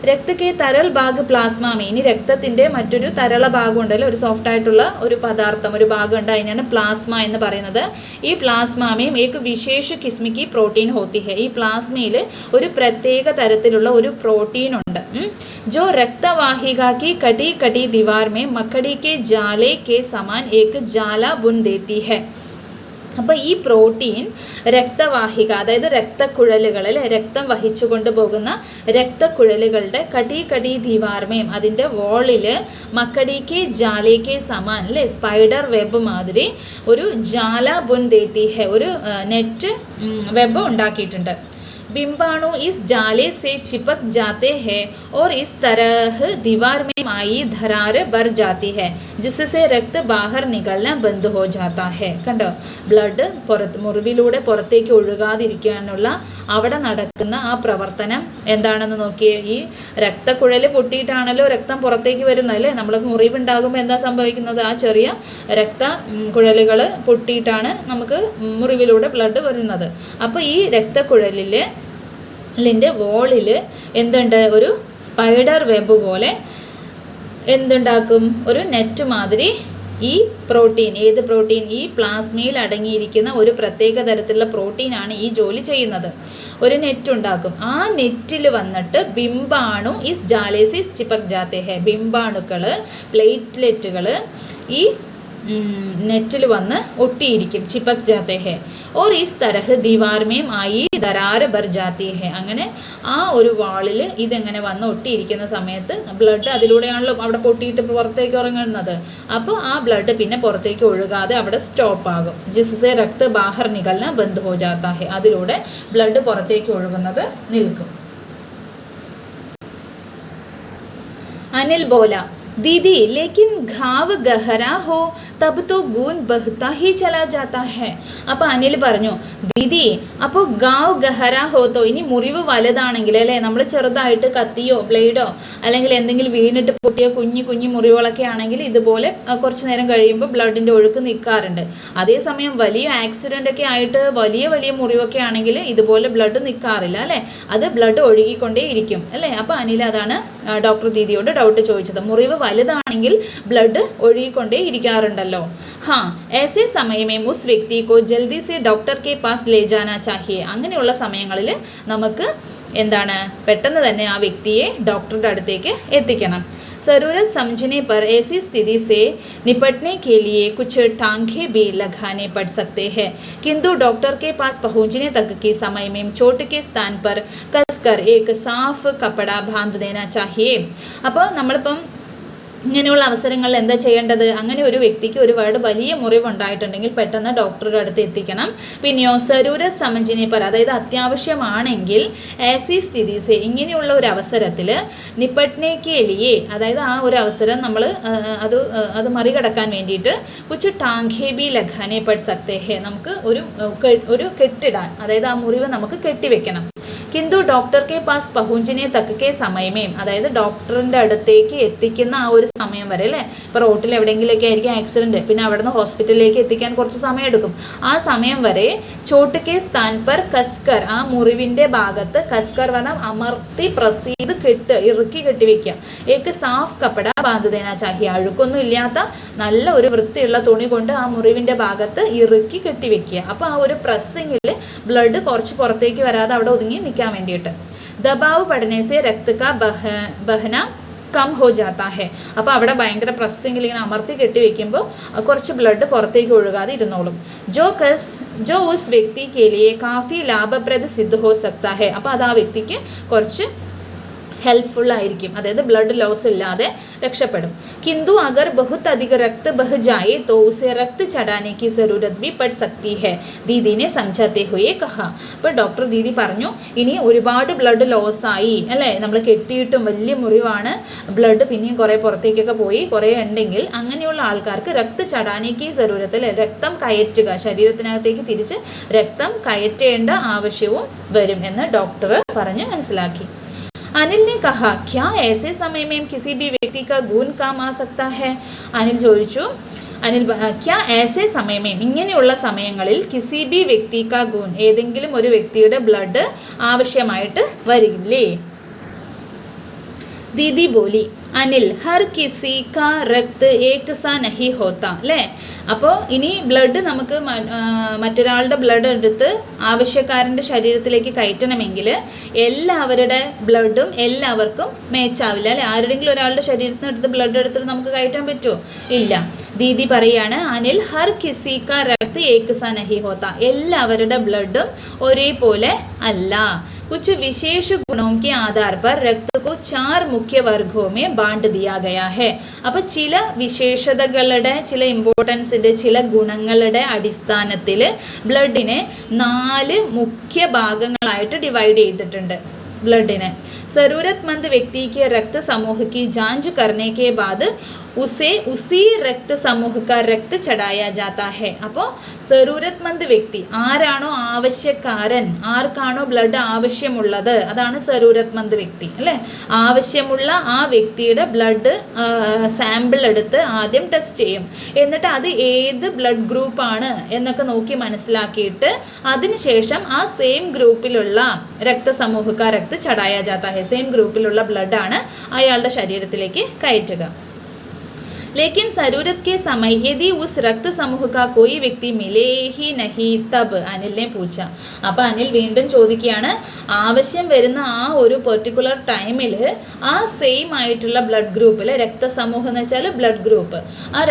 രക്തക്കെ തരൽ ഭാഗ് പ്ലാസ്മാമേ, ഇനി രക്തത്തിൻ്റെ മറ്റൊരു തരള ഭാഗം ഉണ്ടല്ലോ, ഒരു സോഫ്റ്റ് ആയിട്ടുള്ള ഒരു പദാർത്ഥം, ഒരു ഭാഗം ഉണ്ട്, അതിനാണ് പ്ലാസ്മ എന്ന് പറയുന്നത്. ഈ പ്ലാസ്മാമേയും ഏക് വിശേഷ കിസ്മിക്ക് പ്രോട്ടീൻ ഹോത്തി ഹെ, ഈ പ്ലാസ്മയിൽ ഒരു പ്രത്യേക തരത്തിലുള്ള ഒരു പ്രോട്ടീൻ ഉണ്ട്. जो रक्तवाहिका की कटी कटी दीवार में मकड़ी के जाले के समान एक जाला बुन देती है. അപ്പോൾ ഈ പ്രോട്ടീൻ രക്തവാഹിക, അതായത് രക്തക്കുഴലുകൾ അല്ലെ, രക്തം വഹിച്ചു കൊണ്ടുപോകുന്ന രക്തക്കുഴലുകളുടെ കടി ദീവാർമയും അതിൻ്റെ വോളിൽ മക്കടിക്ക് ജാലേക്ക് സമാൻ അല്ലേ, സ്പൈഡർ വെബ് മാതിരി ഒരു ജാല ബുൻ ദേത്തി ഹെ, ഒരു നെറ്റ് വെബ് ഉണ്ടാക്കിയിട്ടുണ്ട്. बिंबाणु इस जाले से चिपक जाते हैं और इस तरह दीवार में आई दरार भर जाती है जिससे रक्त बाहर निकलना बंद हो जाता है. കണ്ടോ, ബ്ലഡ് മുറിവിലൂടെ പുറത്തേക്ക് ഒഴുകാതിരിക്കാനുള്ള അവിടെ നടക്കുന്ന ആ പ്രവർത്തനം എന്താണെന്ന് നോക്കിയേ. ഈ രക്തക്കുഴൽ പൊട്ടിയിട്ടാണല്ലോ രക്തം പുറത്തേക്ക് വരുന്നത് അല്ലേ. നമ്മൾ മുറിവുണ്ടാകുമ്പോൾ എന്താ സംഭവിക്കുന്നത്, ആ ചെറിയ കുഴലുകൾ പൊട്ടിയിട്ടാണ് നമുക്ക് മുറിവിലൂടെ ബ്ലഡ് വരുന്നത്. അപ്പോൾ ഈ രക്തക്കുഴലിൽ ലിൻ്റെ വോളിൽ എന്തുണ്ട്, ഒരു സ്പൈഡർ വെബ് പോലെ എന്തുണ്ടാക്കും, ഒരു നെറ്റ് മാതിരി ഈ പ്രോട്ടീൻ, ഏത് പ്രോട്ടീൻ, ഈ പ്ലാസ്മയിൽ അടങ്ങിയിരിക്കുന്ന ഒരു പ്രത്യേക തരത്തിലുള്ള പ്രോട്ടീനാണ് ഈ ജോലി ചെയ്യുന്നത്. ഒരു നെറ്റ് ഉണ്ടാക്കും, ആ നെറ്റിൽ വന്നിട്ട് ബിംബാണു ഇസ് ജാലേസിസ് ചിപക് ജാത്തെ ഹെ, ബിംബാണുക്കൾ പ്ലേറ്റ്ലെറ്റുകൾ ഈ നെറ്റിൽ വന്ന് ഒട്ടിയിരിക്കും, ചിപക് ജാത്തെ ഹെ. और इस तरह दीवार में आई दरार भर जाती है. അങ്ങനെ ആ ഒരു വാളിൽ ഇതെങ്ങനെ വന്ന് ഒട്ടിയിരിക്കുന്ന സമയത്ത് ബ്ലഡ് അതിലൂടെയാണല്ലോ അവിടെ പൊട്ടിയിട്ട് പുറത്തേക്ക് ഇറങ്ങുന്നത്. അപ്പോൾ ആ ബ്ലഡ് പിന്നെ പുറത്തേക്ക് ഒഴുകാതെ അവിടെ സ്റ്റോപ്പ് ആകും. ജിസ്സെ രക്ത ബാഹർ നികൽന ബന്ദ് ഹോ ജാത്താ ഹെ, അതിലൂടെ ബ്ലഡ് പുറത്തേക്ക് ഒഴുകുന്നത് നിൽക്കും. अनिल बोला, दीदी लेकिन घाव गहरा हो तब तो खून बहता ही चला जाता है. അപ്പോൾ അനിൽ പറഞ്ഞു, ദീദി അപ്പോൾ ഗാവ് ഗഹര ഹോത്തോ, ഇനി മുറിവ് വലുതാണെങ്കിൽ അല്ലേ, നമ്മൾ ചെറുതായിട്ട് കത്തിയോ ബ്ലേഡോ അല്ലെങ്കിൽ എന്തെങ്കിലും വീണിട്ട് പൊട്ടിയ കുഞ്ഞു കുഞ്ഞു മുറിവുകളൊക്കെ ആണെങ്കിൽ ഇതുപോലെ കുറച്ച് നേരം കഴിയുമ്പോൾ ബ്ലഡിൻ്റെ ഒഴുക്ക് നിൽക്കാറുണ്ട്. അതേസമയം വലിയ ആക്സിഡൻ്റ് ഒക്കെ ആയിട്ട് വലിയ വലിയ മുറിവൊക്കെ ആണെങ്കിൽ ഇതുപോലെ ബ്ലഡ് നിൽക്കാറില്ല അല്ലേ, അത് ബ്ലഡ് ഒഴുകിക്കൊണ്ടേ ഇരിക്കും അല്ലേ. അപ്പോൾ അനിൽ അതാണ് ഡോക്ടർ ദീദിയോട് ഡൗട്ട് ചോദിച്ചത്. മുറിവ് വലുതാണെങ്കിൽ ബ്ലഡ് ഒഴുകിക്കൊണ്ടേ ഇരിക്കാറുണ്ടല്ലോ. हाँ ऐसे समय में उस व्यक्ति को जल्दी से डॉक्टर के पास ले जाना चाहिए. അങ്ങനെയുള്ള സമയങ്ങളിൽ നമുക്ക് എന്താണ് പെട്ടെന്ന് തന്നെ ആ വ്യക്തിയെ ഡോക്ടറുടെ അടുത്തേക്ക് എത്തിക്കണം. ज़रूरत समझने पर ऐसी स्थिति से निपटने के लिए कुछ टांगे भी लगाने पड़ सकते हैं, किंतु डॉक्टर के पास पहुंचने तक के समय में चोट के स्थान पर कसकर एक साफ कपड़ा बांध देना चाहिए. അപ്പോൾ നമ്മളിപ്പം ഇങ്ങനെയുള്ള അവസരങ്ങളിൽ എന്താ ചെയ്യേണ്ടത്? അങ്ങനെ ഒരു വ്യക്തിക്ക് ഒരുപാട് വലിയ മുറിവുണ്ടായിട്ടുണ്ടെങ്കിൽ പെട്ടെന്ന് ഡോക്ടറുടെ അടുത്ത് എത്തിക്കണം. പിന്നെയോ സരൂരത് സമഞ്ചിനെ അതായത് അത്യാവശ്യമാണെങ്കിൽ ഏസി സ്ഥിതിസെ ഇങ്ങനെയുള്ള ഒരു അവസരത്തിൽ നിപ്പട്നേക്കേലിയെ അതായത് ആ ഒരു അവസരം നമ്മൾ അത് മറികടക്കാൻ വേണ്ടിയിട്ട് കുച്ച് ടാങ്കേബി ലഖാനെ പട് സക്തേ, നമുക്ക് ഒരു കെട്ടിടാൻ, അതായത് ആ മുറിവ് നമുക്ക് കെട്ടിവെക്കണം. കിന്തു ഡോക്ടർ കെ പാസ് പഹുഞ്ചിനെ തക്കേ സമയമേ, അതായത് ഡോക്ടറിൻ്റെ അടുത്തേക്ക് എത്തിക്കുന്ന ആ ഒരു സമയം വരെ അല്ലേ. ഇപ്പോൾ റോട്ടിൽ എവിടെയെങ്കിലുമൊക്കെ ആയിരിക്കും ആക്സിഡൻറ്റ്, പിന്നെ അവിടെ നിന്ന് ഹോസ്പിറ്റലിലേക്ക് എത്തിക്കാൻ കുറച്ച് സമയം എടുക്കും. ആ സമയം വരെ ചോട്ട് കെ സ്ഥാൻ പർ കസ്കർ, ആ മുറിവിൻ്റെ ഭാഗത്ത് കസ്കർ പറഞ്ഞാൽ അമർത്തി പ്രസ് ചെയ്ത് ഇറുക്കി കെട്ടിവെക്കുക. ഏക്ക് സാഫ് കപ്പട ബാന്ധുതേന ചാഹി, അഴുക്കൊന്നും ഇല്ലാത്ത നല്ല ഒരു വൃത്തിയുള്ള തുണി കൊണ്ട് ആ മുറിവിൻ്റെ ഭാഗത്ത് ഇറുക്കി കെട്ടിവെക്കുക. അപ്പോൾ ആ ഒരു പ്രസ്സിങ്ങിൽ ബ്ലഡ് കുറച്ച് പുറത്തേക്ക് വരാതെ അവിടെ ഒതുങ്ങി നിൽക്കാൻ വേണ്ടിയിട്ട്. ദബാവ് പഠനേസെ രക്ത കാ ബഹന കം ഹോ ജാത്താ ഹെ, അപ്പോൾ അവിടെ ഭയങ്കര പ്രസ്സിങ്ങിൽ ഇങ്ങനെ അമർത്തി കെട്ടി വെക്കുമ്പോൾ കുറച്ച് ബ്ലഡ് പുറത്തേക്ക് ഒഴുകാതെ ഇരുന്നോളും. ജോ ഉസ് വ്യക്തി കെ ലിയെ കാഫി ലാഭപ്രദ സിദ്ധ ഹോ സക്താ ഹെ, അപ്പോൾ അത് ആ വ്യക്തിക്ക് കുറച്ച് ഹെൽപ്ഫുൾ ആയിരിക്കും, അതായത് ബ്ലഡ് ലോസ് ഇല്ലാതെ രക്ഷപ്പെടും. किंतु अगर बहुत अधिक रक्त बह जाए तो उसे रक्त चढ़ाने की ज़रूरत भी पड़ सकती है, दीदी ने समझाते हुए कहा. അപ്പോൾ ഡോക്ടർ ദീദി പറഞ്ഞു, ഇനി ഒരുപാട് ബ്ലഡ് ലോസായി അല്ലേ, നമ്മൾ കെട്ടിയിട്ടും വലിയ മുറിവാണ്, ബ്ലഡ് പിന്നെയും കുറേ പുറത്തേക്കൊക്കെ പോയി കുറേ ഉണ്ടെങ്കിൽ അങ്ങനെയുള്ള ആൾക്കാർക്ക് രക്ത ചടാനേക്ക് ജറൂരത്തിൽ രക്തം കയറ്റുക, ശരീരത്തിനകത്തേക്ക് തിരിച്ച് രക്തം കയറ്റേണ്ട ആവശ്യവും വരും എന്ന് ഡോക്ടർ പറഞ്ഞ് മനസ്സിലാക്കി. अनिल ने कहा, क्या ऐसे समय में किसी भी व्यक्ति का खून काम आ सकता है? अनिल ചോദിച്ചു, ക്യാ ऐसे समय में ഇങ്ങനെയുള്ള സമയങ്ങളിൽ കിസി ബി വ്യക്തി കാ ഗൂൻ, ഏതെങ്കിലും ഒരു വ്യക്തിയുടെ ബ്ലഡ് ആവശ്യമായിട്ട് വരില്ലേ? ദീദി ബോലി, അനിൽ ഹർ കിസി കാ രക്ത് ഏക് സാ നഹി ഹോത്താ അല്ലേ. അപ്പോൾ ഇനി ബ്ലഡ് നമുക്ക് മറ്റൊരാളുടെ ബ്ലഡ് എടുത്ത് ആവശ്യക്കാരൻ്റെ ശരീരത്തിലേക്ക് കയറ്റണമെങ്കിൽ എല്ലാവരുടെ ബ്ലഡും എല്ലാവർക്കും മേച്ചാവില്ല അല്ലേ. ആരുടെങ്കിലും ഒരാളുടെ ശരീരത്തിൽ നിന്ന് എടുത്ത് ബ്ലഡ് എടുത്തിട്ട് നമുക്ക് കയറ്റാൻ പറ്റുമോ? ഇല്ല. ദീദി പറയാണ്, അനിൽ ഹർ കിസി കാ രക്ത് ഏക് സാ നഹി ഹോത്താ, എല്ലാവരുടെ ബ്ലഡും ഒരേപോലെ അല്ല. कुछ विशेष गुणों के आधार पर रक्त को 4 मुख्य वर्गों में बांट दिया गया है. അപ്പോൾ ചില വിശേഷതകളുടെ, ചില ഇമ്പോർട്ടൻസിൻ്റെ, ചില ഗുണങ്ങളുടെ അടിസ്ഥാനത്തിൽ ബ്ലഡിനെ 4 മുഖ്യ ഭാഗങ്ങളായിട്ട് ഡിവൈഡ് ചെയ്തിട്ടുണ്ട്. ബ്ലഡിനെ ज़रूरतमंद व्यक्ति के रक्त समूह की जांच करने के बाद उसे उसी रक्त समूह का रक्त चढ़ाया जाता है. അപ്പോൾ സരൂരത്മന്ത് വ്യക്തി ആരാണോ ആവശ്യക്കാരൻ, ആർക്കാണോ ബ്ലഡ് ആവശ്യമുള്ളത്, അതാണ് സരൂരത്മന്ത് വ്യക്തി അല്ലേ. ആവശ്യമുള്ള ആ വ്യക്തിയുടെ ബ്ലഡ് സാമ്പിൾ എടുത്ത് ആദ്യം ടെസ്റ്റ് ചെയ്യും. എന്നിട്ട് അത് ഏത് ബ്ലഡ് ഗ്രൂപ്പാണ് എന്നൊക്കെ നോക്കി മനസ്സിലാക്കിയിട്ട് അതിനുശേഷം ആ സെയിം ഗ്രൂപ്പിലുള്ള രക്തസമൂഹക്കാർ രക്ത ചടായ ജാത്ത ഹെ, സെയിം ഗ്രൂപ്പിലുള്ള ബ്ലഡാണ് അയാളുടെ ശരീരത്തിലേക്ക് കയറ്റുക. लेकिन ज़रूरत के समय यदि उस रक्त समूह का कोई व्यक्ति मिले ही नहीं तब, അനിലിനെ പൂച്ച. അപ്പോൾ അനിൽ വീണ്ടും ചോദിക്കുകയാണ്, ആവശ്യം വരുന്ന ആ ഒരു പെർട്ടിക്കുലർ ടൈമിൽ ആ സെയിം ആയിട്ടുള്ള ബ്ലഡ് ഗ്രൂപ്പിൽ, രക്തസമൂഹം എന്ന് വെച്ചാൽ ബ്ലഡ് ഗ്രൂപ്പ്, ആ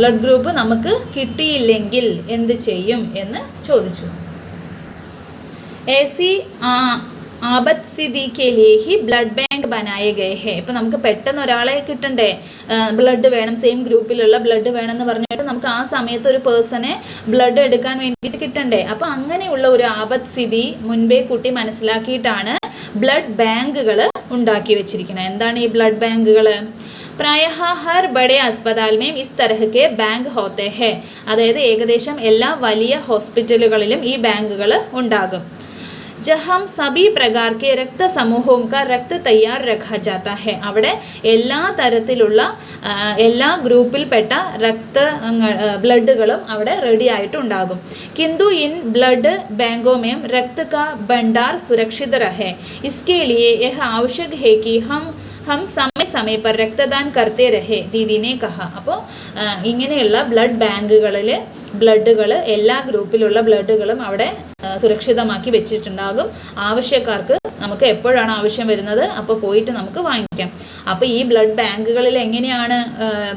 ബ്ലഡ് ഗ്രൂപ്പ് നമുക്ക് കിട്ടിയില്ലെങ്കിൽ എന്ത് ചെയ്യും എന്ന് ചോദിച്ചു. ऐसी ആപത് സ്ഥിതി K ലിയേ he blood bank ബനായേ Gaye ഹേ. ഇപ്പം നമുക്ക് പെട്ടെന്ന് ഒരാളെ കിട്ടണ്ടേ, ബ്ലഡ് വേണം, സെയിം ഗ്രൂപ്പിലുള്ള ബ്ലഡ് വേണം എന്ന് പറഞ്ഞിട്ട് നമുക്ക് ആ സമയത്ത് ഒരു പേഴ്സണെ ബ്ലഡ് എടുക്കാൻ വേണ്ടിയിട്ട് കിട്ടണ്ടേ. അപ്പോൾ അങ്ങനെയുള്ള ഒരു ആപത് സ്ഥിതി മുൻപേ കൂട്ടി മനസ്സിലാക്കിയിട്ടാണ് ബ്ലഡ് ബാങ്കുകൾ ഉണ്ടാക്കി വെച്ചിരിക്കുന്നത്. എന്താണ് ഈ ബ്ലഡ് ബാങ്കുകൾ? പ്രായः ഹർ ബഡെ അസ്പതാൽമേം ഇസ് തരഹ്കെ ബാങ്ക് ഹോത്തെ ഹെ. അതായത് ഏകദേശം എല്ലാ വലിയ ഹോസ്പിറ്റലുകളിലും ഈ ബാങ്കുകൾ ഉണ്ടാകും. ജഹാം സബി പ്രകാർ കെ രക്തസമൂഹവും കാ രക്ത തയ്യാർ രഖാ ജാതാ ഹെ. അവിടെ എല്ലാ തരത്തിലുള്ള എല്ലാ ഗ്രൂപ്പിൽപ്പെട്ട ബ്ലഡുകളും അവിടെ റെഡി ആയിട്ടുണ്ടാകും. കിന്തു ഇൻ ബ്ലഡ് ബാങ്കോ മേം രക്ത കാ ഭണ്ഡാർ സുരക്ഷിത് രഹേ. ഇസ്കെ ലിയേ യഹ് ആവശ്യക് ഹെ കി ഹം സമയ സമയ പർ രക്തദാൻ കർത്തേ രഹേ ദീദിനെ കഹ. അപ്പോൾ ഇങ്ങനെയുള്ള ബ്ലഡ് ബാങ്കുകളിൽ ബ്ലഡുകൾ എല്ലാ ഗ്രൂപ്പിലുള്ള ബ്ലഡുകളും അവിടെ സുരക്ഷിതമാക്കി വെച്ചിട്ടുണ്ടാകും. ആവശ്യക്കാർക്ക് നമുക്ക് എപ്പോഴാണ് ആവശ്യം വരുന്നത് അപ്പോൾ പോയിട്ട് നമുക്ക് വാങ്ങിക്കാം. അപ്പോൾ ഈ ബ്ലഡ് ബാങ്കുകളിൽ എങ്ങനെയാണ്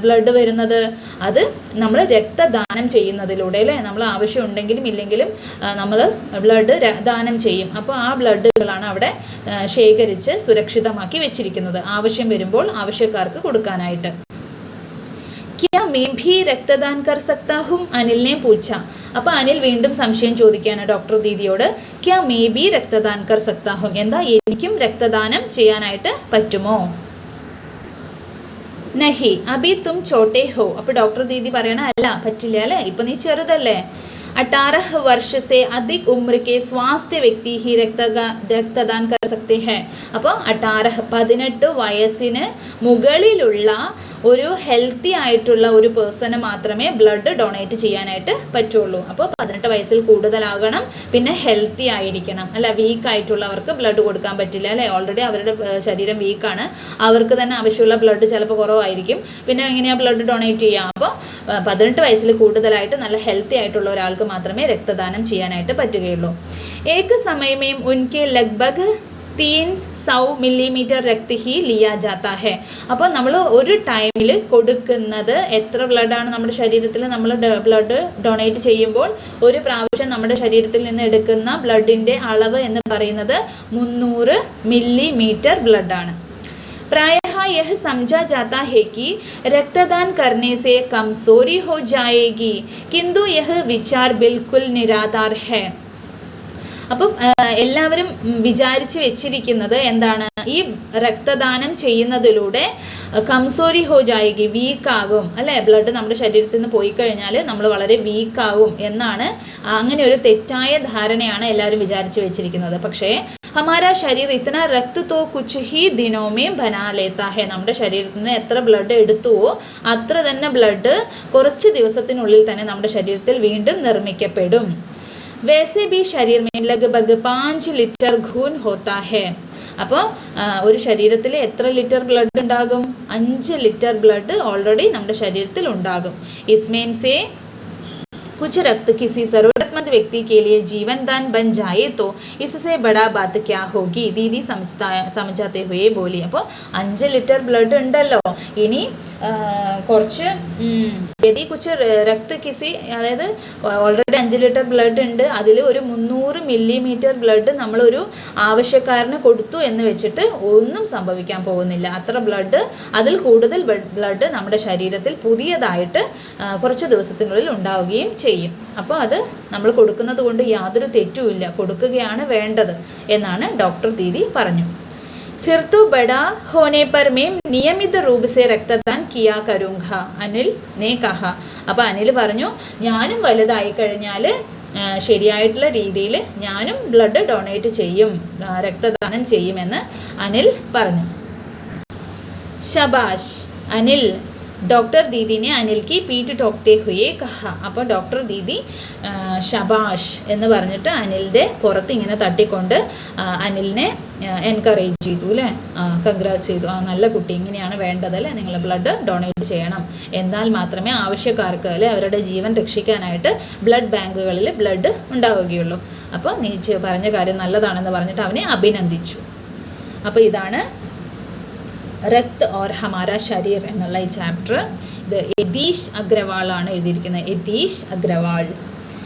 ബ്ലഡ് വരുന്നത്? അത് നമ്മൾ രക്തദാനം ചെയ്യുന്നതിലൂടെ അല്ലേ. നമ്മൾ ആവശ്യം ഉണ്ടെങ്കിലും ഇല്ലെങ്കിലും നമ്മൾ ബ്ലഡ് ദാനം ചെയ്യും. അപ്പോൾ ആ ബ്ലഡുകളാണ് അവിടെ ശേഖരിച്ച് സുരക്ഷിതമാക്കി വെച്ചിരിക്കുന്നത് ആവശ്യം വരുമ്പോൾ ആവശ്യക്കാർക്ക് കൊടുക്കാനായിട്ട്. क्या मैं भी रक्तदान कर सकता हूँ? അനിലിനെ പൂച്ച. അപ്പോൾ അനിൽ വീണ്ടും സംശയം ചോദിക്കുകയാണ് ഡോക്ടർ ദീദിയോട്. ക്യാ മേ ബി രക്തദാൻ കർ സക്താ ഹും, എന്താ എനിക്കും രക്തദാനം ചെയ്യാനായിട്ട് പറ്റുമോ? നഹി അബി തും ചോട്ടേ ഹോ. അപ്പോൾ ഡോക്ടർ ദീദി പറയണ അല്ല, പറ്റില്ല അല്ലേ, ഇപ്പം നീ ചെറുതല്ലേ. 18 वर्ष से अधिक उम्र के स्वास्थ्य व्यक्ति ही രക്തദാൻ कर सकते हैं. അപ്പോൾ 18 വയസ്സിന് മുകളിലുള്ള ഒരു ഹെൽത്തി ആയിട്ടുള്ള ഒരു പേഴ്സണ് മാത്രമേ ബ്ലഡ് ഡൊണേറ്റ് ചെയ്യാനായിട്ട് പറ്റുള്ളൂ. അപ്പോൾ 18 വയസ്സിൽ കൂടുതലാകണം, പിന്നെ ഹെൽത്തി ആയിരിക്കണം അല്ല. വീക്ക് ആയിട്ടുള്ളവർക്ക് ബ്ലഡ് കൊടുക്കാൻ പറ്റില്ല അല്ലേ. ഓൾറെഡി അവരുടെ ശരീരം വീക്കാണ്, അവർക്ക് തന്നെ ആവശ്യമുള്ള ബ്ലഡ് ചിലപ്പോൾ കുറവായിരിക്കും, പിന്നെ എങ്ങനെയാണ് ബ്ലഡ് ഡൊണേറ്റ് ചെയ്യുക? അപ്പോൾ 18 വയസ്സിൽ കൂടുതലായിട്ട് നല്ല ഹെൽത്തി ആയിട്ടുള്ള ഒരാൾക്ക് മാത്രമേ രക്തദാനം ചെയ്യാനായിട്ട് പറ്റുകയുള്ളൂ. ഏക സമയമേം ഉൻകെ ലഗ്ഭഗ് 300 മില്ലിമീറ്റർ രക്ത ഹി ലിയാ ജാത്താ ഹെ. അപ്പോൾ നമ്മൾ ഒരു ടൈമിൽ കൊടുക്കുന്നത് എത്ര ബ്ലഡാണ് നമ്മുടെ ശരീരത്തിൽ നമ്മൾ ബ്ലഡ് ഡൊണേറ്റ് ചെയ്യുമ്പോൾ ഒരു പ്രാവശ്യം നമ്മുടെ ശരീരത്തിൽ നിന്ന് എടുക്കുന്ന ബ്ലഡിൻ്റെ അളവ് എന്ന് പറയുന്നത് 300 മില്ലിമീറ്റർ ബ്ലഡാണ്. प्रायः यह समझा जाता है कि रक्तदान करने से कमजोरी हो जाएगी, किंतु यह विचार बिल्कुल निराधार है. അപ്പം എല്ലാവരും വിചാരിച്ചു വെച്ചിരിക്കുന്നത് എന്താണ്? ഈ രക്തദാനം ചെയ്യുന്നതിലൂടെ കംസോരി ഹോ ജായേഗി, വീക്കാകും അല്ലേ. ബ്ലഡ് നമ്മുടെ ശരീരത്തിൽ നിന്ന് പോയി കഴിഞ്ഞാൽ നമ്മൾ വളരെ വീക്കാകും എന്നാണ്. അങ്ങനെ ഒരു തെറ്റായ ധാരണയാണ് എല്ലാവരും വിചാരിച്ചു വെച്ചിരിക്കുന്നത്. പക്ഷേ ഹമാരാ ശരീർ ഇത്തന രക്ത തോ കുച്ച് ഹി ദിനോമേ ബനാ ലേത്താ ഹെ. നമ്മുടെ ശരീരത്തിൽ നിന്ന് എത്ര ബ്ലഡ് എടുത്തുവോ അത്ര തന്നെ ബ്ലഡ് കുറച്ച് ദിവസത്തിനുള്ളിൽ തന്നെ നമ്മുടെ ശരീരത്തിൽ വീണ്ടും നിർമ്മിക്കപ്പെടും. वैसे भी शरीर में लगभग 5 ലിറ്റർ ഖൂൻ होता है. അപ്പോൾ ഒരു ശരീരത്തിൽ എത്ര ലിറ്റർ ബ്ലഡ് ഉണ്ടാകും? 5 ലിറ്റർ ബ്ലഡ് ഓൾറെഡി നമ്മുടെ ശരീരത്തിൽ ഉണ്ടാകും. इसमें से कुछ रक्त किसी ज़रूरतमंद व्यक्ति के लिए जीवन दान बन जाए तो इससे बड़ा बात क्या होगी, दीदी समझाते हुए बोली. അപ്പോൾ 5 ലിറ്റർ ബ്ലഡ് ഉണ്ടല്ലോ, ഇനി കുറച്ച് യദി കുച്ച് രക്ത കിസി, അതായത് ഓൾറെഡി 5 ലിറ്റർ ബ്ലഡ് ഉണ്ട്, അതിൽ ഒരു 300 മില്ലിമീറ്റർ ബ്ലഡ് നമ്മളൊരു ആവശ്യക്കാരന് കൊടുത്തു എന്ന് വെച്ചിട്ട് ഒന്നും സംഭവിക്കാൻ പോകുന്നില്ല. അത്ര ബ്ലഡ്, അതിൽ കൂടുതൽ ബ്ലഡ് നമ്മുടെ ശരീരത്തിൽ പുതിയതായിട്ട് കുറച്ച് ദിവസത്തിനുള്ളിൽ ഉണ്ടാവുകയും ചെയ്യും. അപ്പോൾ അത് നമ്മൾ കൊടുക്കുന്നത് കൊണ്ട് യാതൊരു തെറ്റുമില്ല, കൊടുക്കുകയാണ് വേണ്ടത് എന്നാണ് ഡോക്ടർ ദീദി പറഞ്ഞു. फिर तो बड़ा होने पर मैं नियमित रूप से रक्तदान किया करूँगा, അനിൽ ने कहा. അപ്പോൾ അനിൽ പറഞ്ഞു, ഞാനും വലുതായി കഴിഞ്ഞാൽ ശരിയായിട്ടുള്ള രീതിയിൽ ഞാനും ബ്ലഡ് ഡൊണേറ്റ് ചെയ്യും, രക്തദാനം ചെയ്യുമെന്ന് അനിൽ പറഞ്ഞു. ശബാഷ് അനിൽ, ഡോക്ടർ ദീദിനെ അനിൽ की पीठ ठोकते हुए कहा. അപ്പോൾ ഡോക്ടർ ദീദി ഷബാഷ് എന്ന് പറഞ്ഞിട്ട് അനിലിൻ്റെ പുറത്ത് ഇങ്ങനെ തട്ടിക്കൊണ്ട് അനിലിനെ എൻകറേജ് ചെയ്തു അല്ലേ, കൺഗ്രാറ്റ്സ് ചെയ്തു. നല്ല കുട്ടി, ഇങ്ങനെയാണ് വേണ്ടതല്ലേ, നിങ്ങൾ ബ്ലഡ് ഡൊണേറ്റ് ചെയ്യണം, എന്നാൽ മാത്രമേ ആവശ്യക്കാർക്ക് അല്ലെ അവരുടെ ജീവൻ രക്ഷിക്കാനായിട്ട് ബ്ലഡ് ബാങ്കുകളിൽ ബ്ലഡ് ഉണ്ടാവുകയുള്ളൂ. അപ്പോൾ നീ പറഞ്ഞ കാര്യം നല്ലതാണെന്ന് പറഞ്ഞിട്ട് അവനെ അഭിനന്ദിച്ചു. അപ്പോൾ ഇതാണ് രക്ത് ഓർ ഹമാര ശരീർ എന്നുള്ള ഈ ചാപ്റ്റർ. ഇത് യതീഷ് അഗ്രവാളാണ് എഴുതിയിരിക്കുന്നത്, യതീഷ് അഗ്രവാൾ.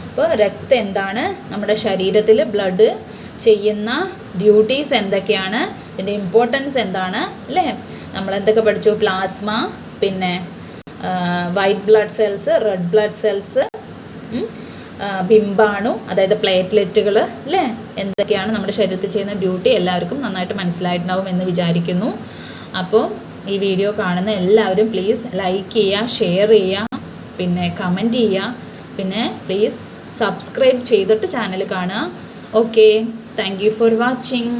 അപ്പോൾ രക്തം എന്താണ്, നമ്മുടെ ശരീരത്തിൽ ബ്ലഡ് ചെയ്യുന്ന ഡ്യൂട്ടീസ് എന്തൊക്കെയാണ്, ഇതിൻ്റെ ഇമ്പോർട്ടൻസ് എന്താണ് അല്ലേ. നമ്മൾ എന്തൊക്കെ പഠിച്ചു? പ്ലാസ്മ, പിന്നെ white blood cells, red blood cells, ബിംബാണു അതായത് പ്ലേറ്റ്ലെറ്റുകൾ അല്ലേ, എന്തൊക്കെയാണ് നമ്മുടെ ശരീരത്തിൽ ചെയ്യുന്ന ഡ്യൂട്ടി എല്ലാവർക്കും നന്നായിട്ട് മനസ്സിലായിട്ടുണ്ടാവും എന്ന് വിചാരിക്കുന്നു. അപ്പോൾ ഈ വീഡിയോ കാണുന്ന എല്ലാവരും പ്ലീസ് ലൈക്ക് ചെയ്യുക, ഷെയർ ചെയ്യുക, പിന്നെ കമൻറ്റ് ചെയ്യുക, പിന്നെ പ്ലീസ് സബ്സ്ക്രൈബ് ചെയ്തിട്ട് ചാനൽ കാണുക. Okay, thank you for watching.